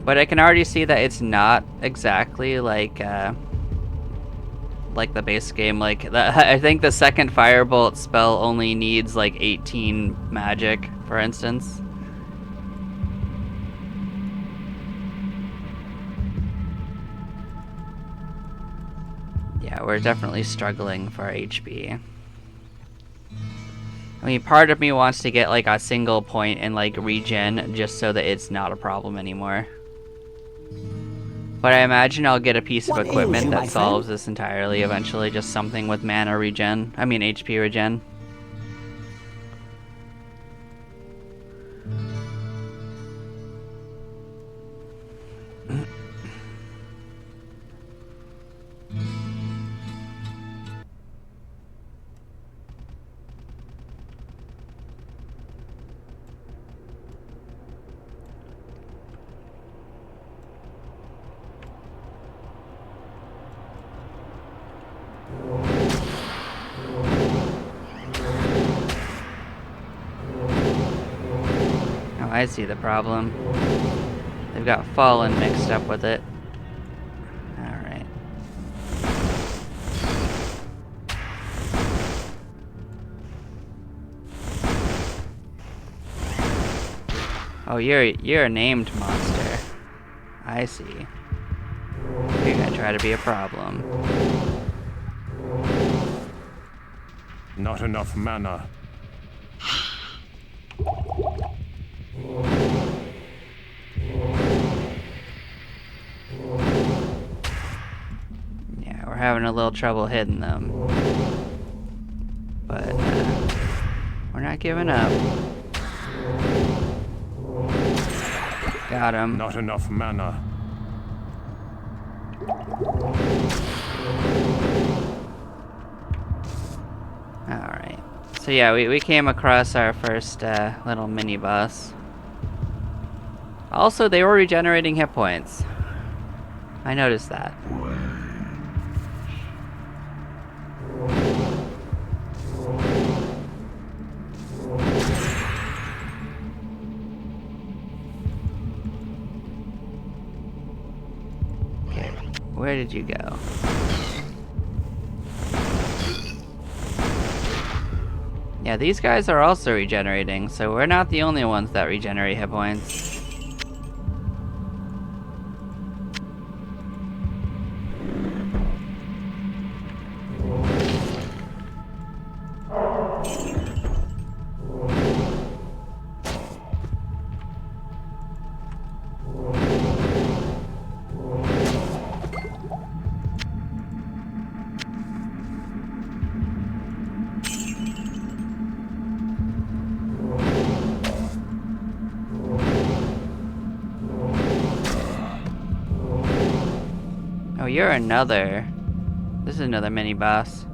But I can already see that it's not exactly like the base game. Like, I think the second Firebolt spell only needs like 18 magic, for instance. Yeah, we're definitely struggling for HP. I mean, part of me wants to get like a single point and like regen just so that it's not a problem anymore. But I imagine I'll get a piece of equipment that solves this entirely eventually, just something with mana regen. I mean HP regen. I see the problem. They've got Fallen mixed up with it. Alright. Oh, you're a named monster. I see. You're gonna try to be a problem. Not enough mana. Yeah, we're having a little trouble hitting them. But we're not giving up. Got him. Not enough mana. Alright. So yeah, we came across our first little mini-boss. Also, they were regenerating hit points. I noticed that. Okay, where did you go? Yeah, these guys are also regenerating, so we're not the only ones that regenerate hit points. Oh, you're another. This is another mini boss.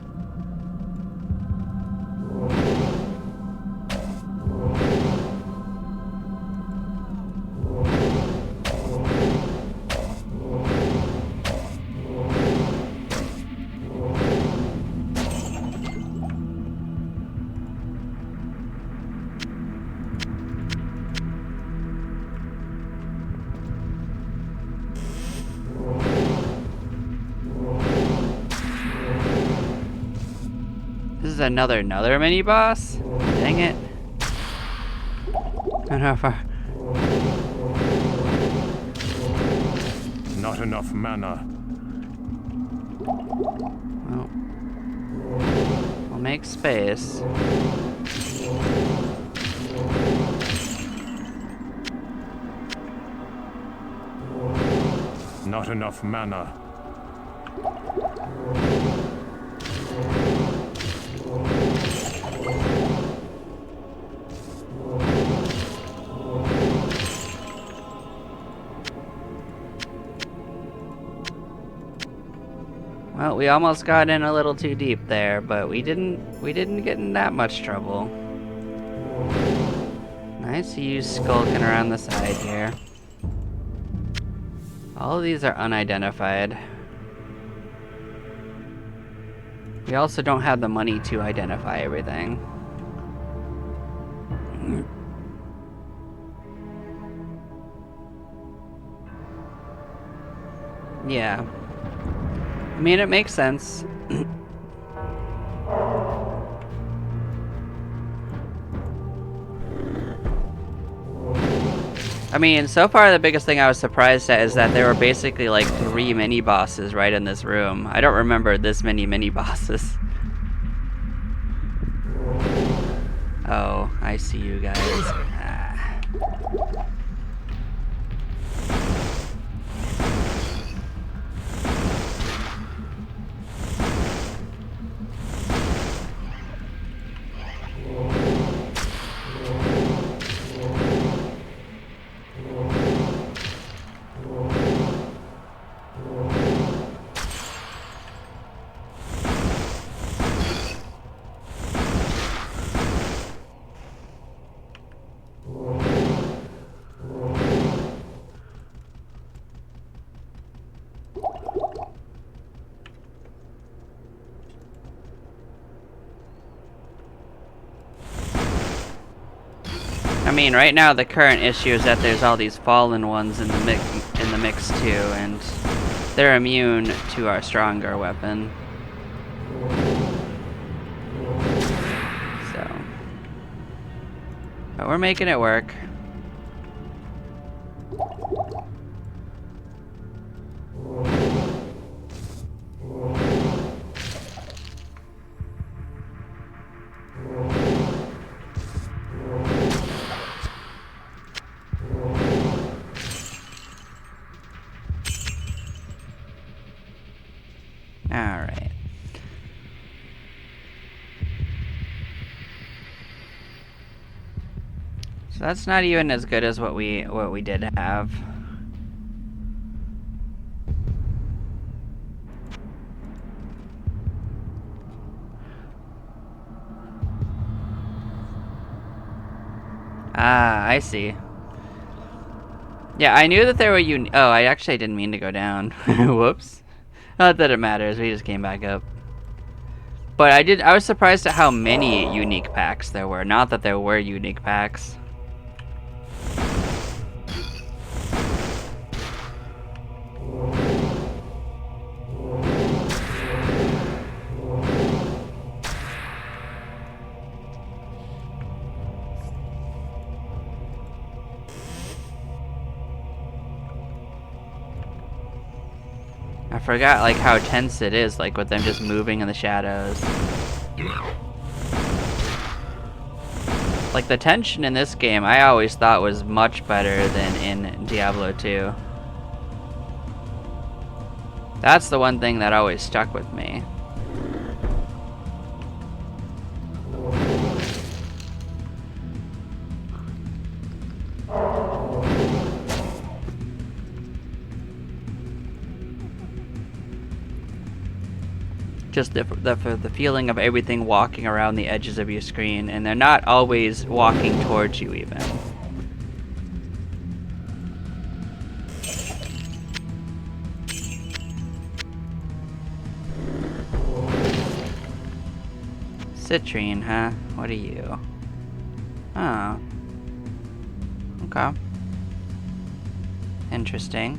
This is another mini boss? Dang it. I don't know if I... Not enough mana. Well, we'll make space. Not enough mana. Well, we almost got in a little too deep there, but we didn't get in that much trouble. I see you skulking around the side here. All of these are unidentified. We also don't have the money to identify everything. Yeah. I mean, it makes sense. I mean, so far the biggest thing I was surprised at is that there were basically like 3 mini-bosses right in this room. I don't remember this many mini-bosses. Oh, I see you guys. I mean, right now the current issue is that there's all these fallen ones in the mix too, and they're immune to our stronger weapon. So, but we're making it work. Alright. So that's not even as good as what we did have. Ah, I see. Yeah, I knew that there were oh, I actually didn't mean to go down. Whoops. Not that it matters, we just came back up. But I was surprised at how many unique packs there were. Not that there were unique packs. I forgot like how tense it is, like with them just moving in the shadows. Like the tension in this game I always thought was much better than in Diablo 2. That's the one thing that always stuck with me. Just the feeling of everything walking around the edges of your screen, and they're not always walking towards you even. Citrine, huh? What are you? Oh. Okay. Interesting.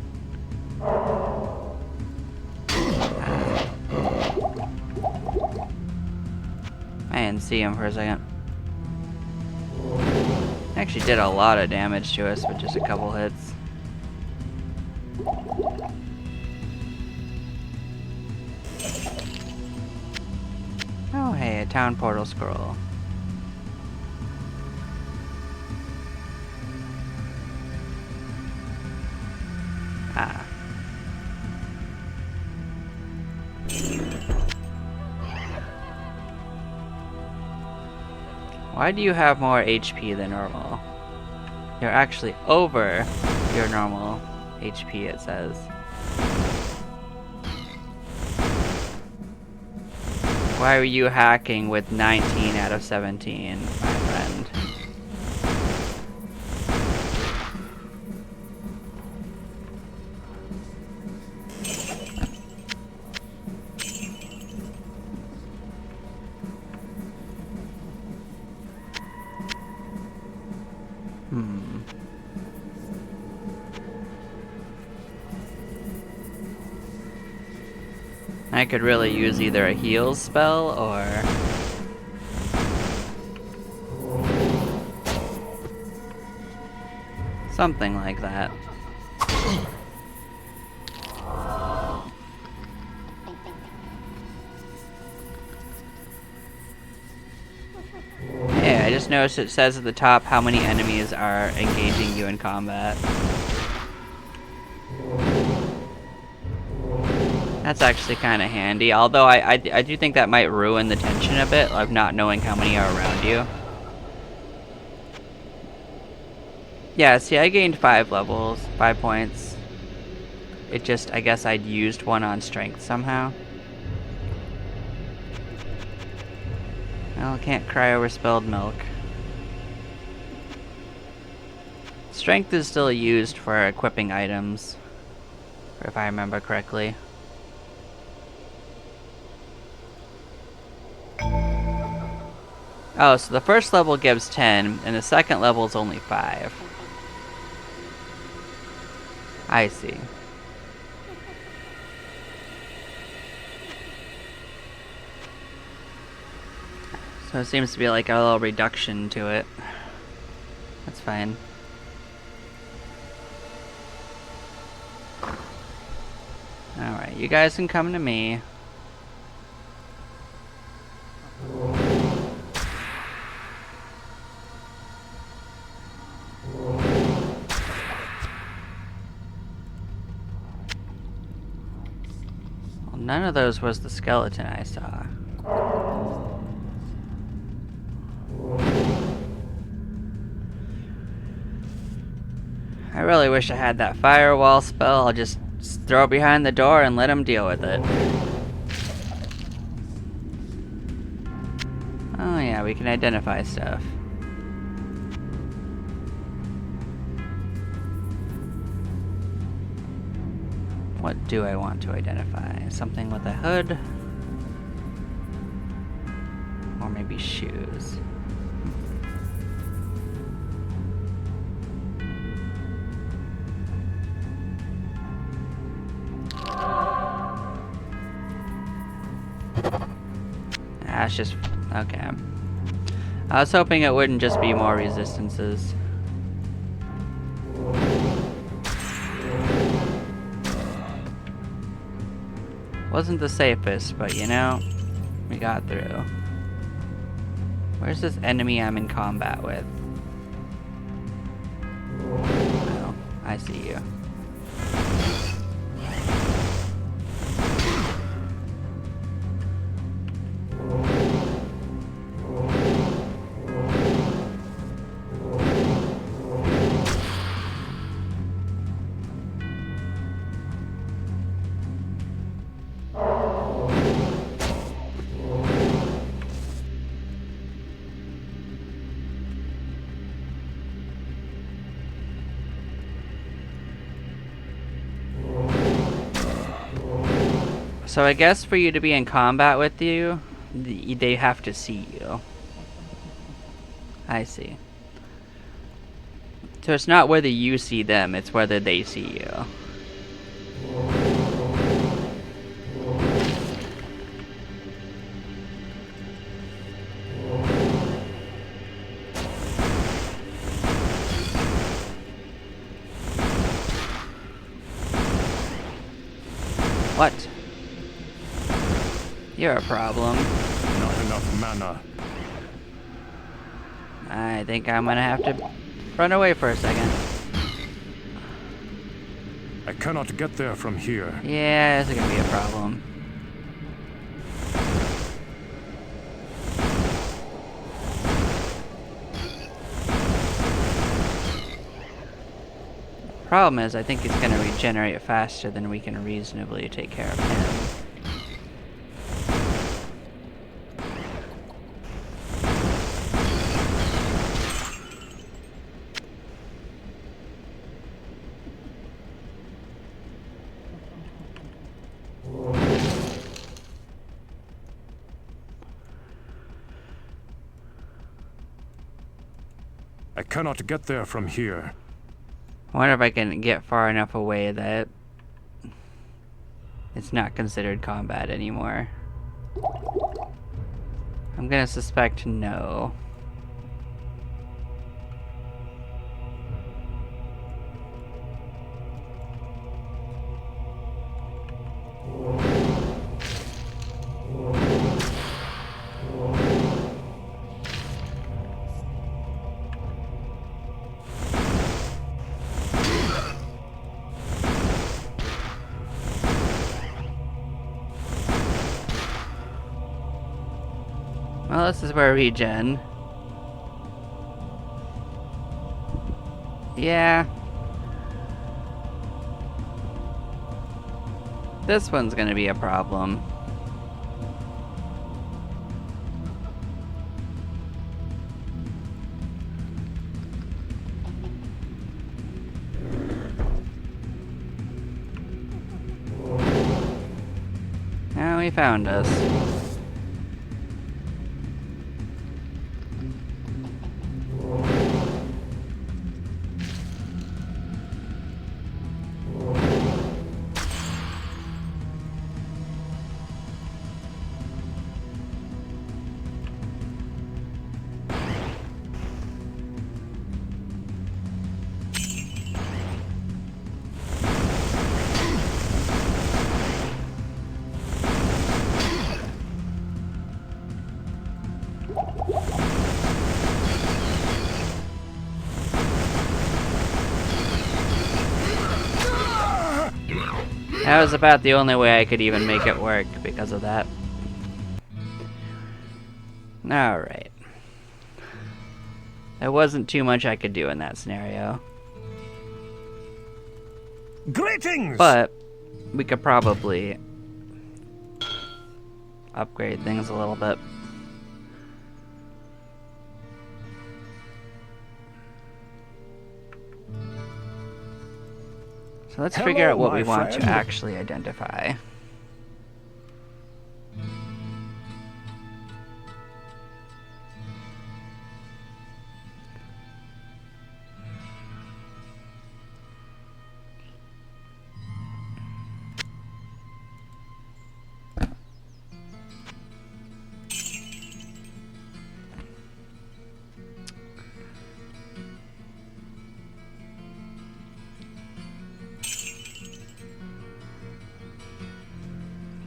I didn't see him for a second. Actually did a lot of damage to us with just a couple hits. Hey, a town portal scroll. Ah. Why do you have more HP than normal? You're actually over your normal HP, it says. Why were you hacking with 19 out of 17, my friend? I could really use either a heal spell or... something like that. Hey, I just noticed it says at the top how many enemies are engaging you in combat. That's actually kind of handy, although I do think that might ruin the tension a bit of not knowing how many are around you. Yeah, see, I gained 5 levels, 5 points. It just, I guess I'd used one on strength somehow. Well, can't cry over spilled milk. Strength is still used for equipping items, if I remember correctly. Oh, so the first level gives 10, and the second level is only 5. I see. So it seems to be like a little reduction to it. That's fine. Alright, you guys can come to me. None of those was the skeleton I saw. I really wish I had that firewall spell. I'll just throw it behind the door and let him deal with it. Oh yeah, we can identify stuff. What do I want to identify? Something with a hood? Or maybe shoes? Ah, it's just... okay. I was hoping it wouldn't just be more resistances. Wasn't the safest, but you know, we got through. Where's this enemy I'm in combat with? Oh, I see you. So I guess for you to be in combat with you, they have to see you. I see. So it's not whether you see them, it's whether they see you. What? You're a problem. Not enough mana. I think I'm gonna have to run away for a second. I cannot get there from here. Yeah, this is gonna be a problem. Problem is, I think he's gonna regenerate faster than we can reasonably take care of him. I cannot get there from here. I wonder if I can get far enough away that it's not considered combat anymore. I'm gonna suspect no. Well, this is where regen. Yeah. This one's gonna be a problem. Now he found us. That was about the only way I could even make it work because of that. Alright. There wasn't too much I could do in that scenario. Greetings! But we could probably upgrade things a little bit. So let's figure out what we want to actually identify.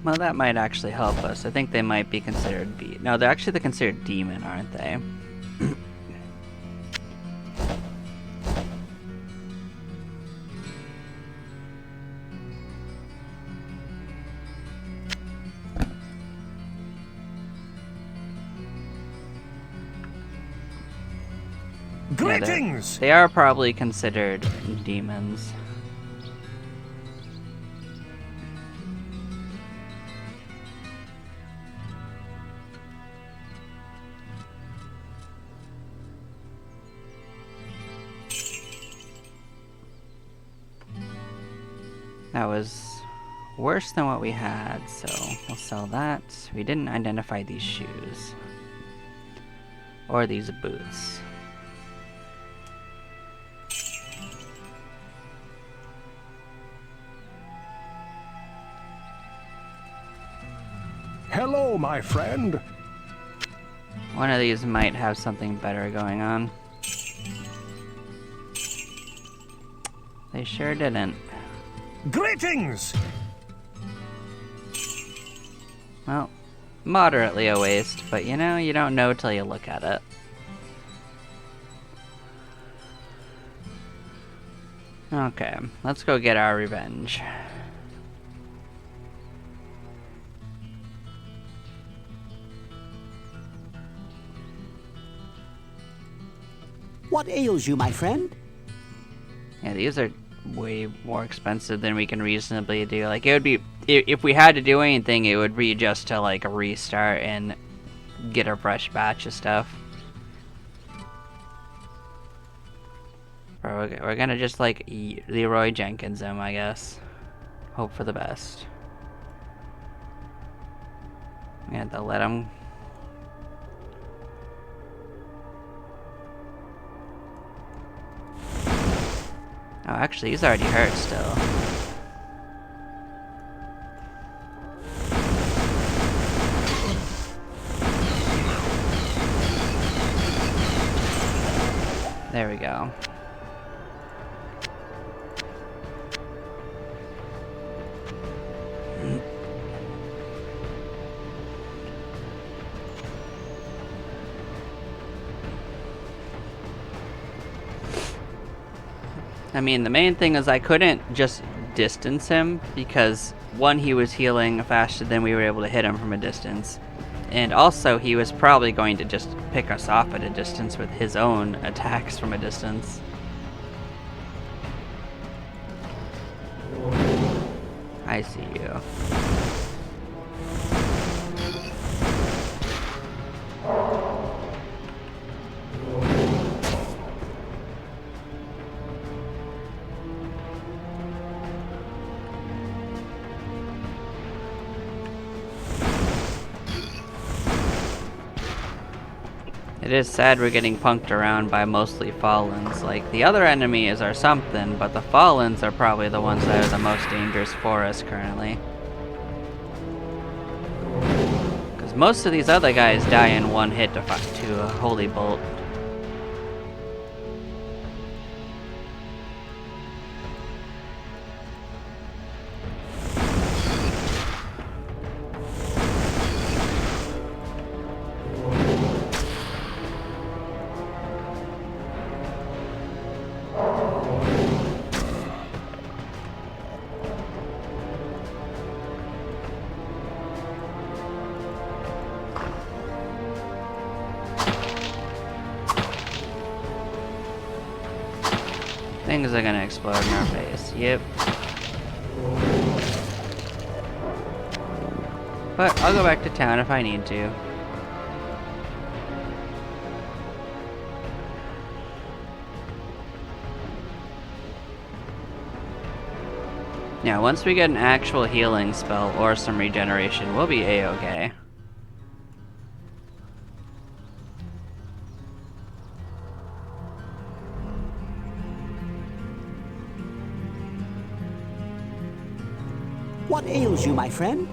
Well, that might actually help us. I think they might be considered no, they're considered demon, aren't they? Greetings! Yeah, they are probably considered demons. That was worse than what we had, so we'll sell that. We didn't identify these shoes. Or these boots. Hello, my friend. One of these might have something better going on. They sure didn't. Greetings! Well, moderately a waste, but you know, you don't know till you look at it. Okay, let's go get our revenge. What ails you, my friend? Yeah, these are way more expensive than we can reasonably do. Like, it would be, if we had to do anything, it would be just to, like, restart and get a fresh batch of stuff. Or we're gonna just, like, Leroy Jenkins him, I guess. Hope for the best. We had to let him. Oh, actually, he's already hurt still. There we go. I mean, the main thing is I couldn't just distance him because, one, he was healing faster than we were able to hit him from a distance. And also, he was probably going to just pick us off at a distance with his own attacks from a distance. I see you. It is sad we're getting punked around by mostly Fallens. Like, the other enemies are something, but the Fallens are probably the ones that are the most dangerous for us currently. Because most of these other guys die in one hit to a Holy Bolt. Things are gonna explode in our face, yep. But I'll go back to town if I need to. Yeah, once we get an actual healing spell or some regeneration, we'll be A-okay. What ails you, my friend?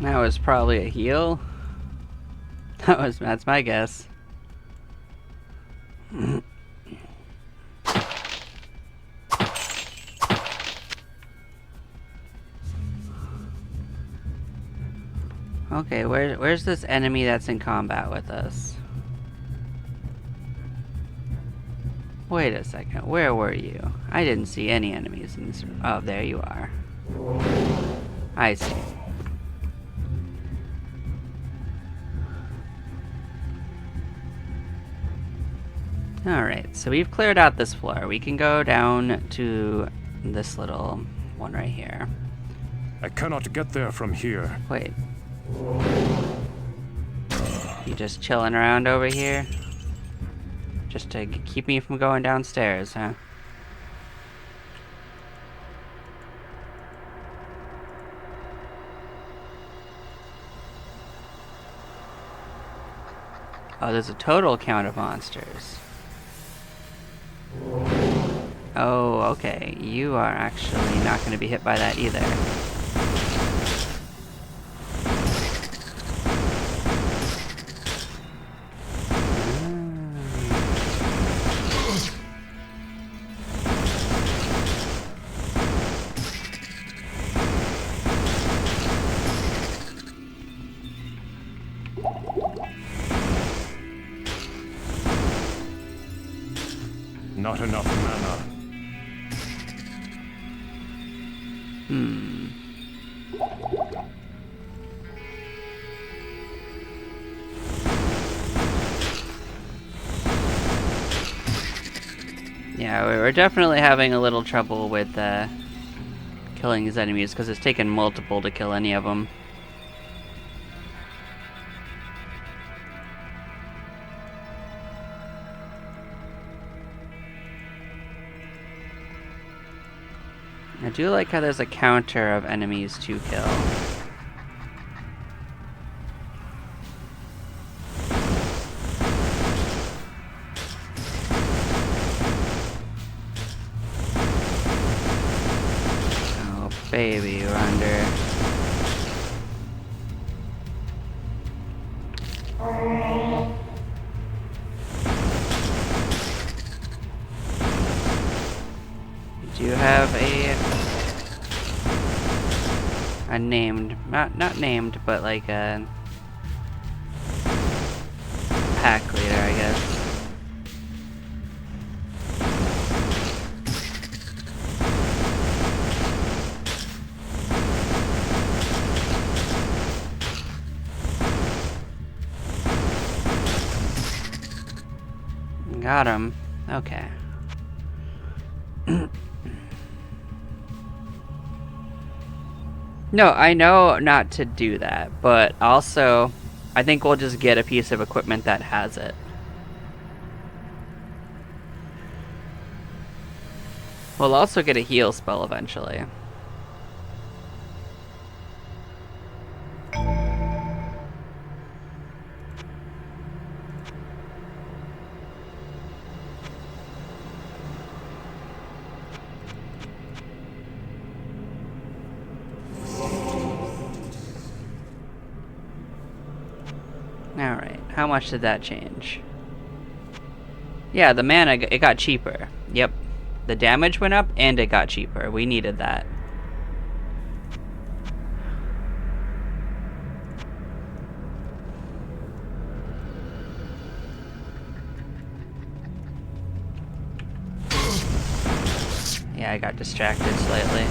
That was probably a heal. That's my guess. Okay, where's this enemy that's in combat with us? Wait a second, where were you? I didn't see any enemies in this room. Oh, there you are. I see. Alright, so we've cleared out this floor. We can go down to this little one right here. I cannot get there from here. Wait. You just chilling around over here? Just to keep me from going downstairs, huh? Oh, there's a total count of monsters. Oh, okay. You are actually not going to be hit by that either. Not enough mana. Yeah, we're definitely having a little trouble with killing these enemies because it's taken multiple to kill any of them. I do like how there's a counter of enemies to kill. Oh, baby, we're under. Do you have a named, not named, but like a pack leader, I guess. Got him. Okay. No, I know not to do that, but also I think we'll just get a piece of equipment that has it. We'll also get a heal spell eventually. Alright, how much did that change? Yeah, the mana, it got cheaper. Yep. The damage went up and it got cheaper. We needed that. Yeah, I got distracted slightly.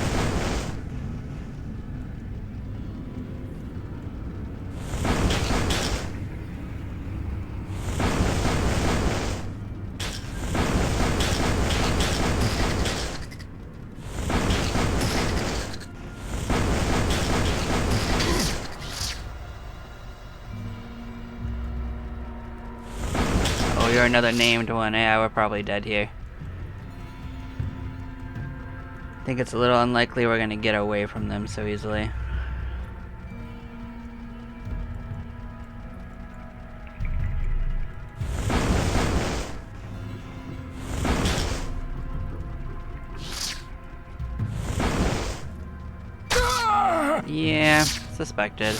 Oh, you're another named one. Yeah, we're probably dead here. I think it's a little unlikely we're gonna get away from them so easily. Yeah, suspected.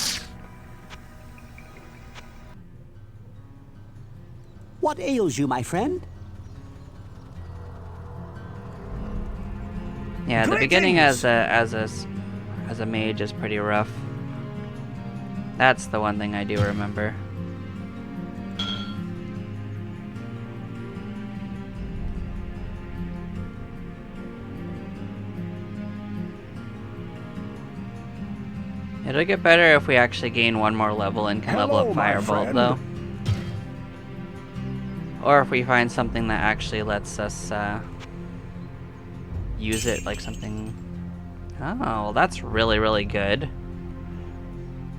What ails you, my friend? Yeah, the beginning as a mage is pretty rough. That's the one thing I do remember. It'll get better if we actually gain one more level and can level up Firebolt, though. Or if we find something that actually lets us use it like something... Oh, well, that's really, really good.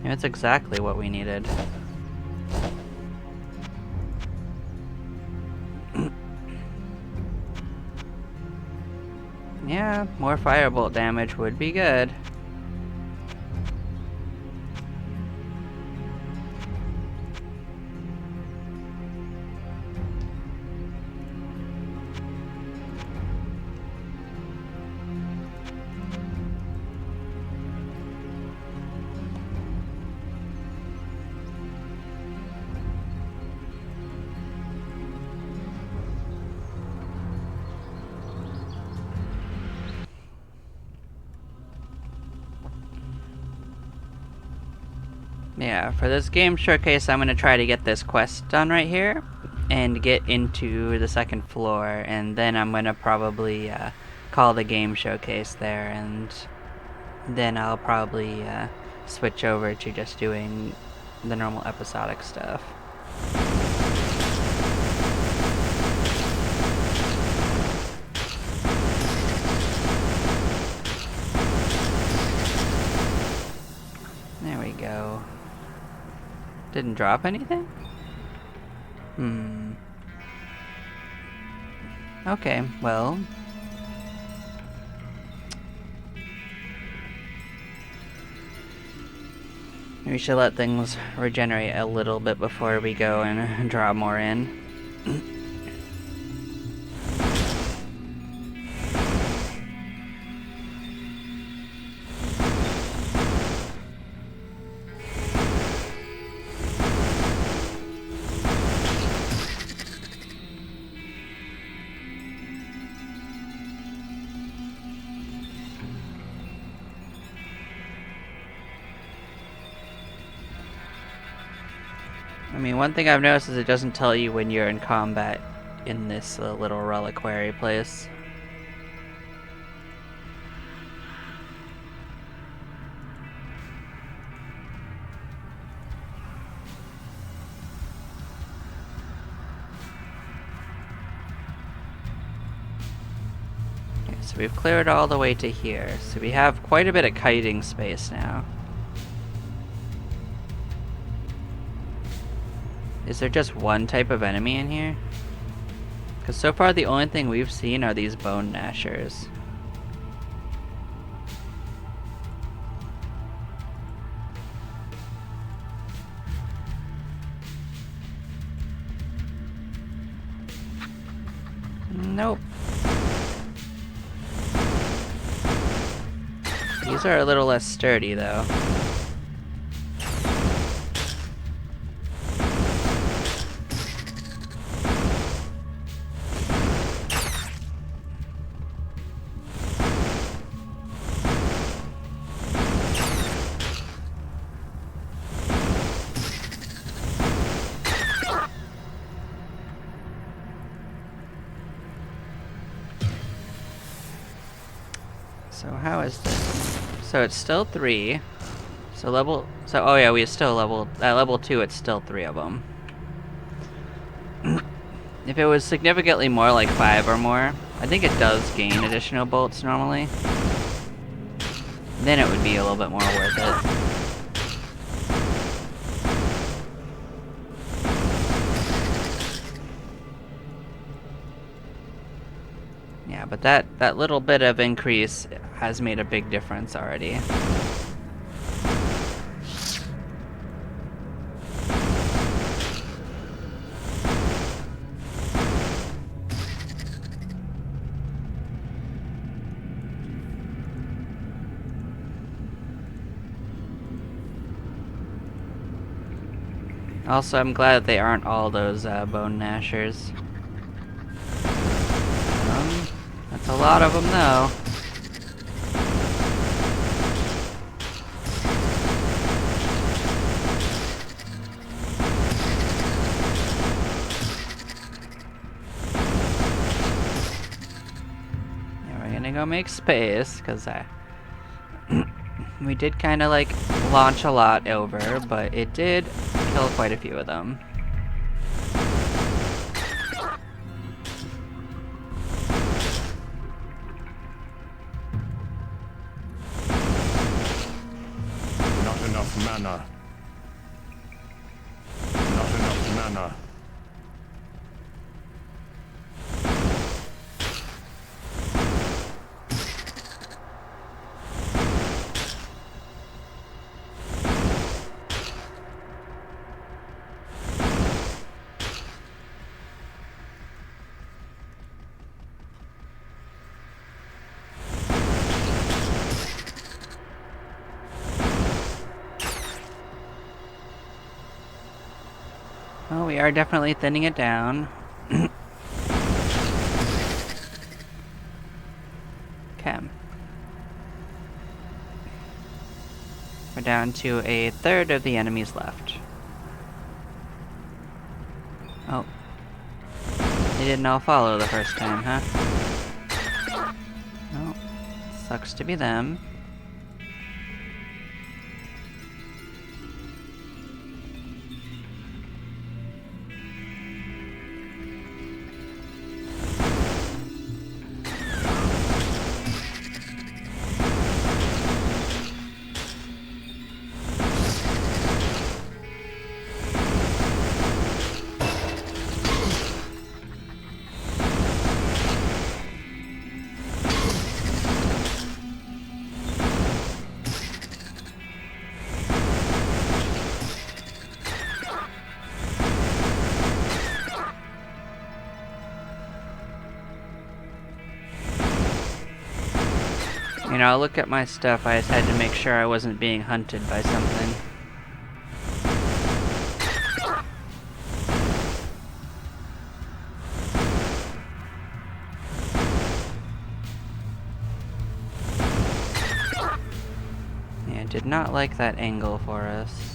Yeah, it's exactly what we needed. Yeah, more firebolt damage would be good. Yeah, for this game showcase, I'm going to try to get this quest done right here and get into the second floor, and then I'm going to probably call the game showcase there, and then I'll probably switch over to just doing the normal episodic stuff. There we go. Didn't drop anything? Okay, well. We should let things regenerate a little bit before we go and draw more in. I mean, one thing I've noticed is it doesn't tell you when you're in combat in this little reliquary place. Okay, so we've cleared all the way to here, so we have quite a bit of kiting space now. Is there just one type of enemy in here? Because so far the only thing we've seen are these bone gnashers. Nope. These are a little less sturdy though. So how is this? So it's still 3. So oh yeah, we still at level 2 it's still 3 of them. If it was significantly more, like 5 or more, I think it does gain additional bolts normally. Then it would be a little bit more worth it. Yeah, but that little bit of increase has made a big difference already. Also, I'm glad that they aren't all those bone gnashers. That's a lot of them, though. Yeah, we're gonna go make space, because we did kind of like launch a lot over, but it did kill quite a few of them. Not enough mana. Not enough mana. Well, we are definitely thinning it down. Okay. We're down to a third of the enemies left. Oh. They didn't all follow the first time, huh? Oh. Sucks to be them. You know, I look at my stuff, I just had to make sure I wasn't being hunted by something. Yeah, did not like that angle for us.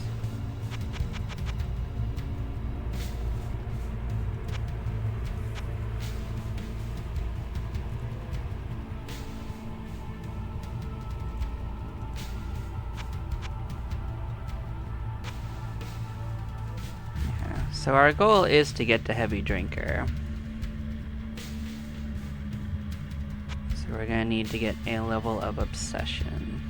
So our goal is to get to Heavy Drinker. So we're gonna need to get a level of Obsession.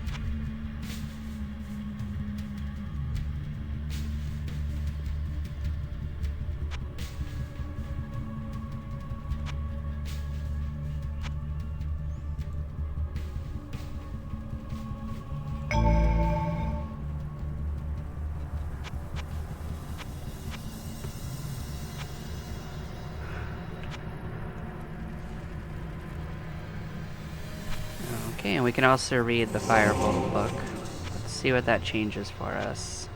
Okay, and we can also read the Firebolt book. Let's see what that changes for us.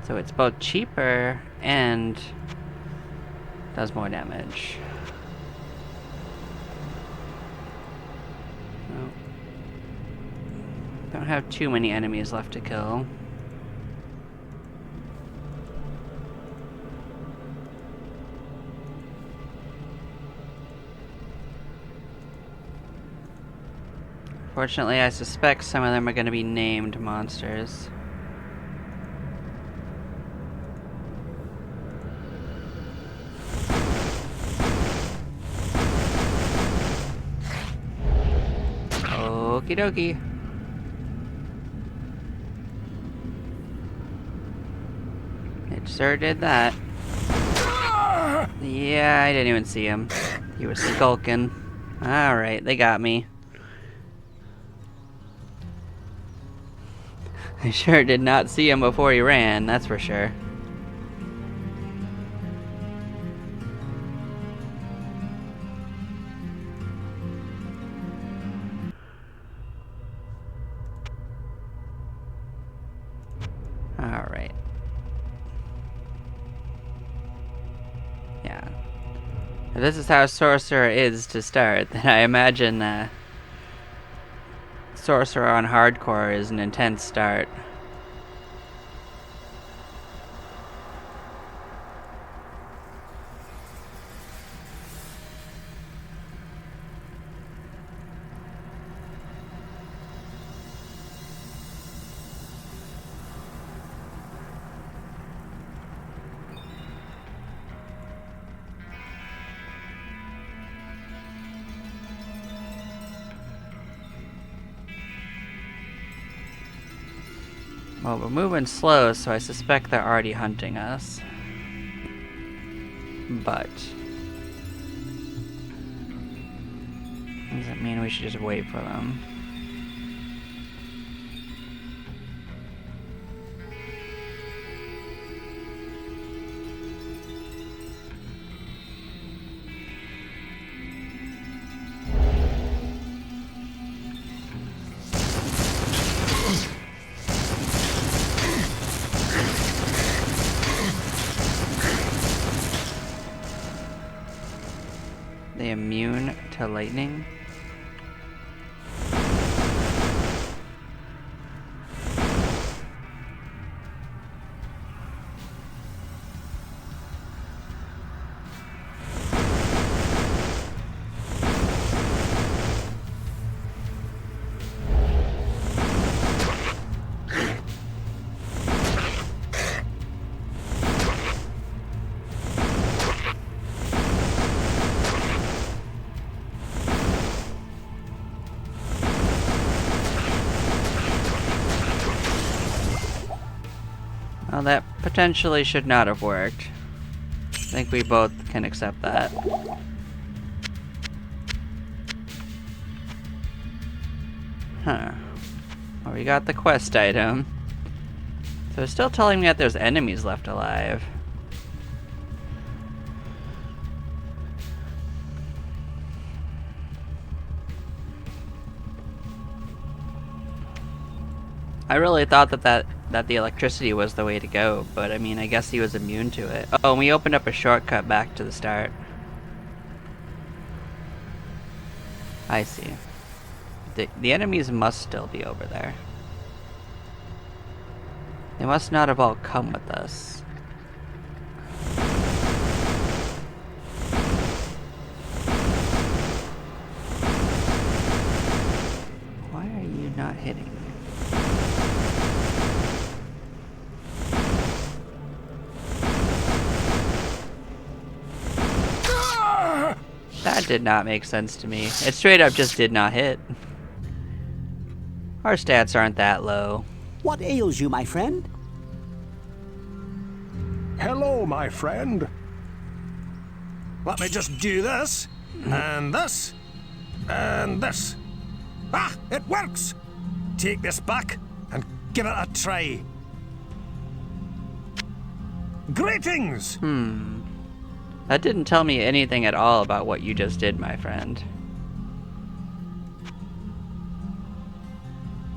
So it's both cheaper and does more damage. Oh. Don't have too many enemies left to kill. Fortunately, I suspect some of them are going to be named monsters. Okie dokie. It sure did that. Yeah, I didn't even see him. He was skulking. Alright, they got me. I sure did not see him before he ran, that's for sure. Alright. Yeah. If this is how Sorcerer is to start, then I imagine Sorcerer on Hardcore is an intense start. Well, we're moving slow, so I suspect they're already hunting us. But does that mean we should just wait for them? they immune to lightning? Well, that potentially should not have worked. I think we both can accept that. Huh. Well, we got the quest item. So it's still telling me that there's enemies left alive. I really thought that the electricity was the way to go, but I mean, I guess he was immune to it. Oh, and we opened up a shortcut back to the start. I see. The enemies must still be over there. They must not have all come with us. Why are you not hitting me? That did not make sense to me. It straight up just did not hit. Our stats aren't that low. What ails you, my friend? Hello, my friend. Let me just do this, and this, and this. Ah, it works! Take this back and give it a try. Greetings! That didn't tell me anything at all about what you just did, my friend.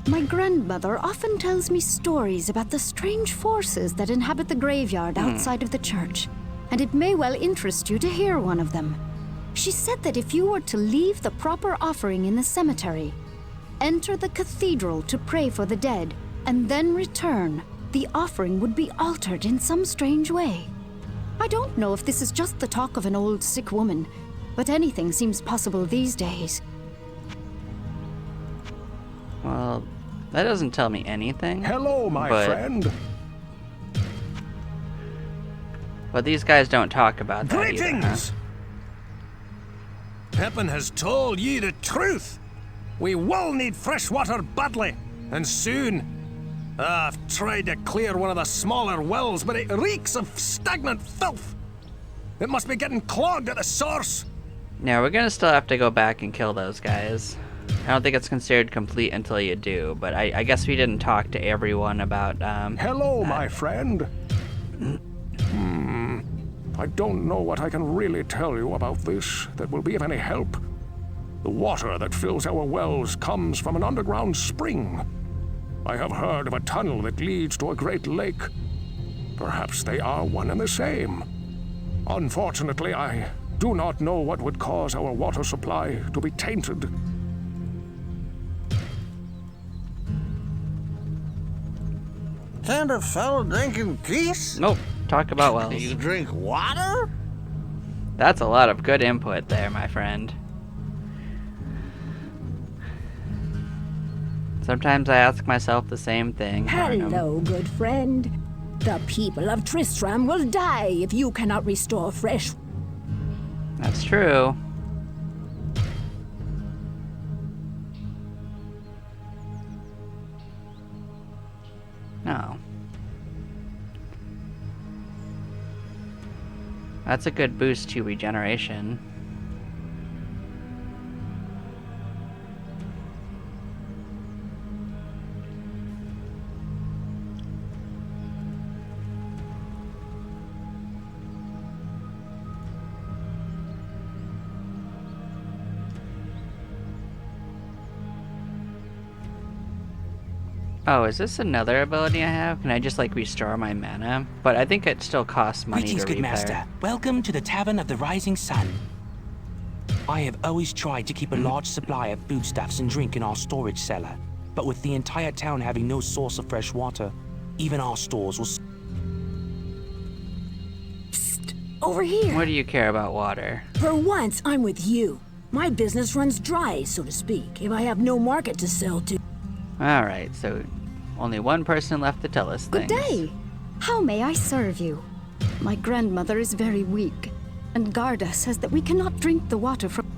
My grandmother often tells me stories about the strange forces that inhabit the graveyard outside of the church, and it may well interest you to hear one of them. She said that if you were to leave the proper offering in the cemetery, enter the cathedral to pray for the dead, and then return, the offering would be altered in some strange way. I don't know if this is just the talk of an old sick woman, but anything seems possible these days. Well, that doesn't tell me anything. Hello, my friend. But these guys don't talk about that Greetings! either, huh? Pippin has told you the truth. We will need fresh water badly, and soon. I've tried to clear one of the smaller wells, but it reeks of stagnant filth. It must be getting clogged at the source. Now, we're gonna still have to go back and kill those guys. I don't think it's considered complete until you do, but I guess we didn't talk to everyone about, Hello, that. my friend. I don't know what I can really tell you about this that will be of any help. The water that fills our wells comes from an underground spring. I have heard of a tunnel that leads to a great lake. Perhaps they are one and the same. Unfortunately, I do not know what would cause our water supply to be tainted. Can't a fellow drink in peace? Nope. Talk about wells. Do you drink water? That's a lot of good input there, my friend. Sometimes I ask myself the same thing. Hello, good friend. The people of Tristram will die if you cannot restore fresh. That's true. No. That's a good boost to regeneration. Oh, is this another ability I have? Can I just like restore my mana? But I think it still costs money Greetings, to good repair. master. Welcome to the Tavern of the Rising Sun. I have always tried to keep a large supply of foodstuffs and drink in our storage cellar, but with the entire town having no source of fresh water, even our stores will... Psst, over here. What do you care about water? For once, I'm with you. My business runs dry, so to speak, if I have no market to sell to. Alright, so only one person left to tell us things. Good day. How may I serve you? My grandmother is very weak, and Garda says that we cannot drink the water from...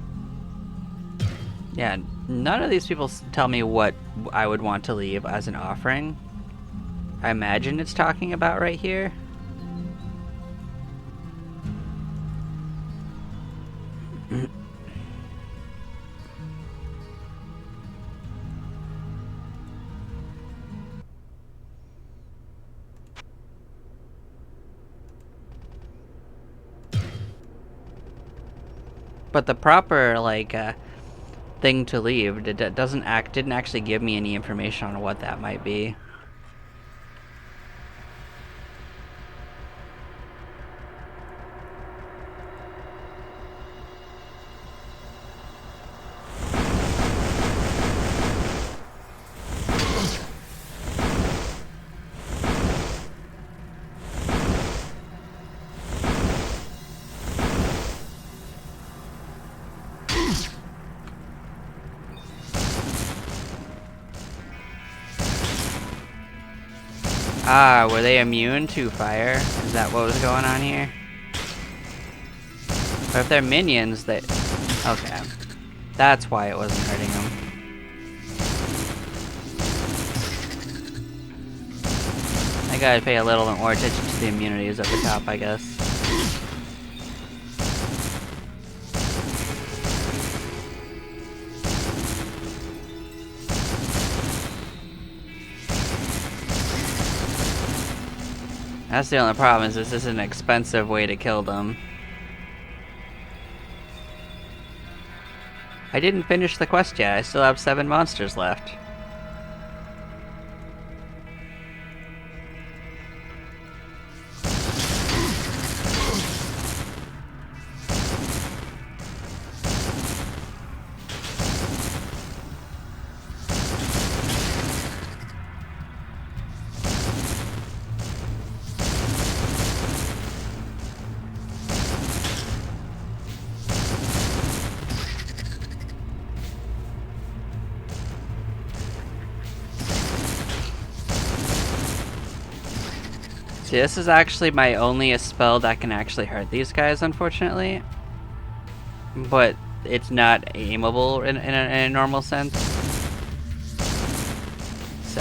Yeah, none of these people tell me what I would want to leave as an offering. I imagine it's talking about right here. But the proper, like, thing to leave didn't actually give me any information on what that might be. Ah, were they immune to fire? Is that what was going on here? But if they're minions, they... Okay. That's why it wasn't hurting them. I gotta pay a little more attention to the immunities at the top, I guess. That's the only problem, is this is an expensive way to kill them. I didn't finish the quest yet, I still have 7 monsters left. See, this is actually my only spell that can actually hurt these guys, unfortunately. But it's not aimable in a normal sense. So.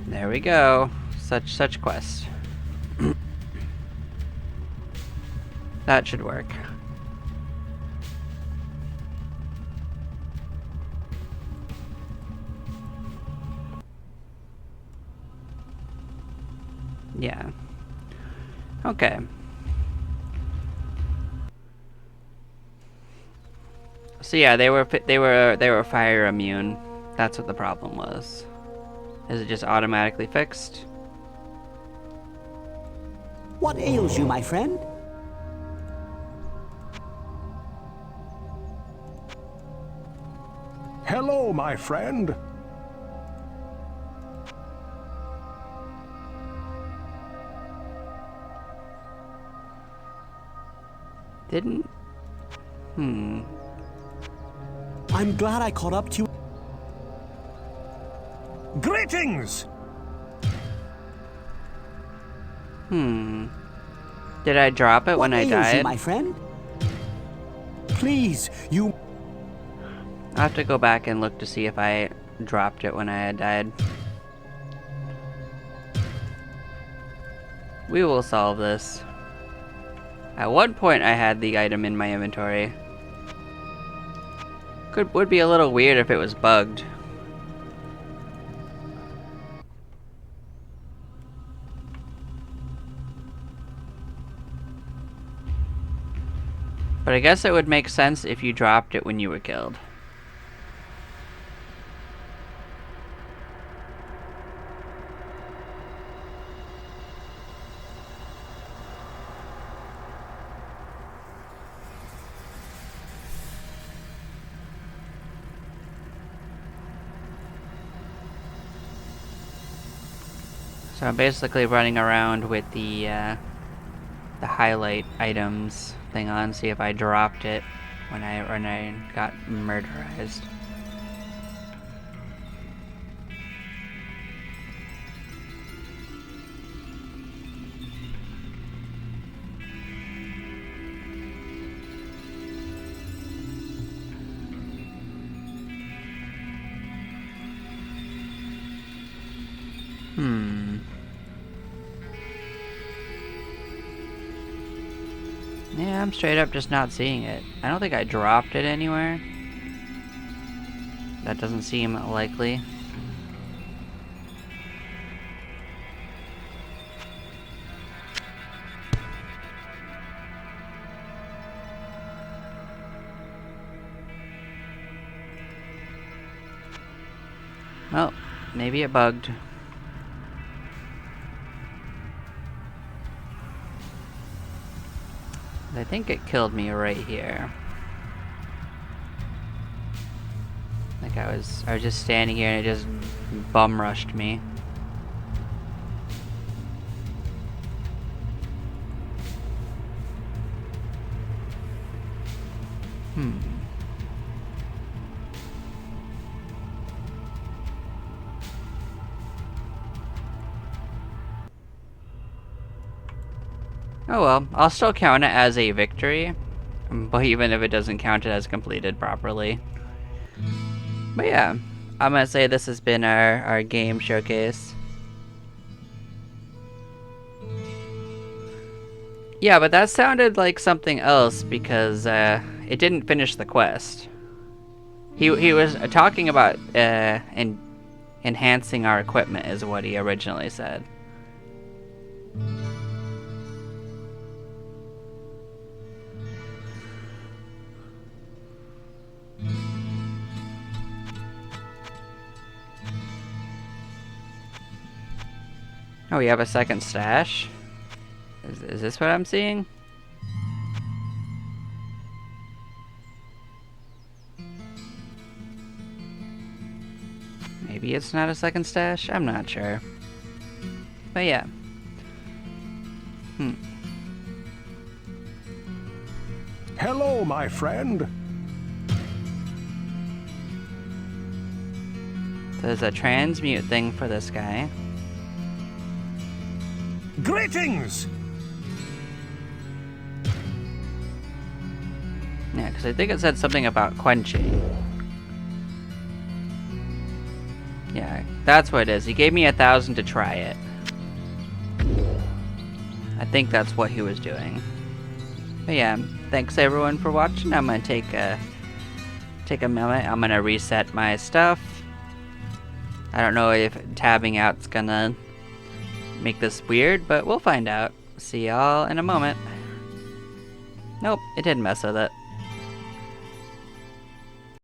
There we go. Such quest. That should work. Yeah. Okay. So yeah, they were fire immune. That's what the problem was. Is it just automatically fixed? What ails you, my friend? Hello, my friend. Didn't? I'm glad I caught up to you. Greetings! Did I drop it when I What ails you, died? my friend? Please, you... I'll have to go back and look to see if I dropped it when I had died. We will solve this. At one point I had the item in my inventory. Would be a little weird if it was bugged. But I guess it would make sense if you dropped it when you were killed. So I'm basically running around with the highlight items thing on, see if I dropped it when I got murderized. Yeah, I'm straight up just not seeing it. I don't think I dropped it anywhere. That doesn't seem likely. Well, maybe it bugged. I think it killed me right here. Like I was just standing here and it just bum rushed me. Oh well, I'll still count it as a victory, but even if it doesn't count it as completed properly. But yeah, I'm gonna say this has been our game showcase. Yeah, but that sounded like something else because it didn't finish the quest. He was talking about enhancing our equipment is what he originally said. Oh, we have a second stash? Is this what I'm seeing? Maybe it's not a second stash? I'm not sure. But yeah. Hello, my friend. There's a transmute thing for this guy. Greetings! Yeah, because I think it said something about quenching. Yeah, that's what it is. He gave me 1,000 to try it. I think that's what he was doing. But yeah, thanks everyone for watching. I'm gonna take a moment. I'm gonna reset my stuff. I don't know if tabbing out's gonna make this weird, but we'll find out. See y'all in a moment. Nope, it didn't mess with it.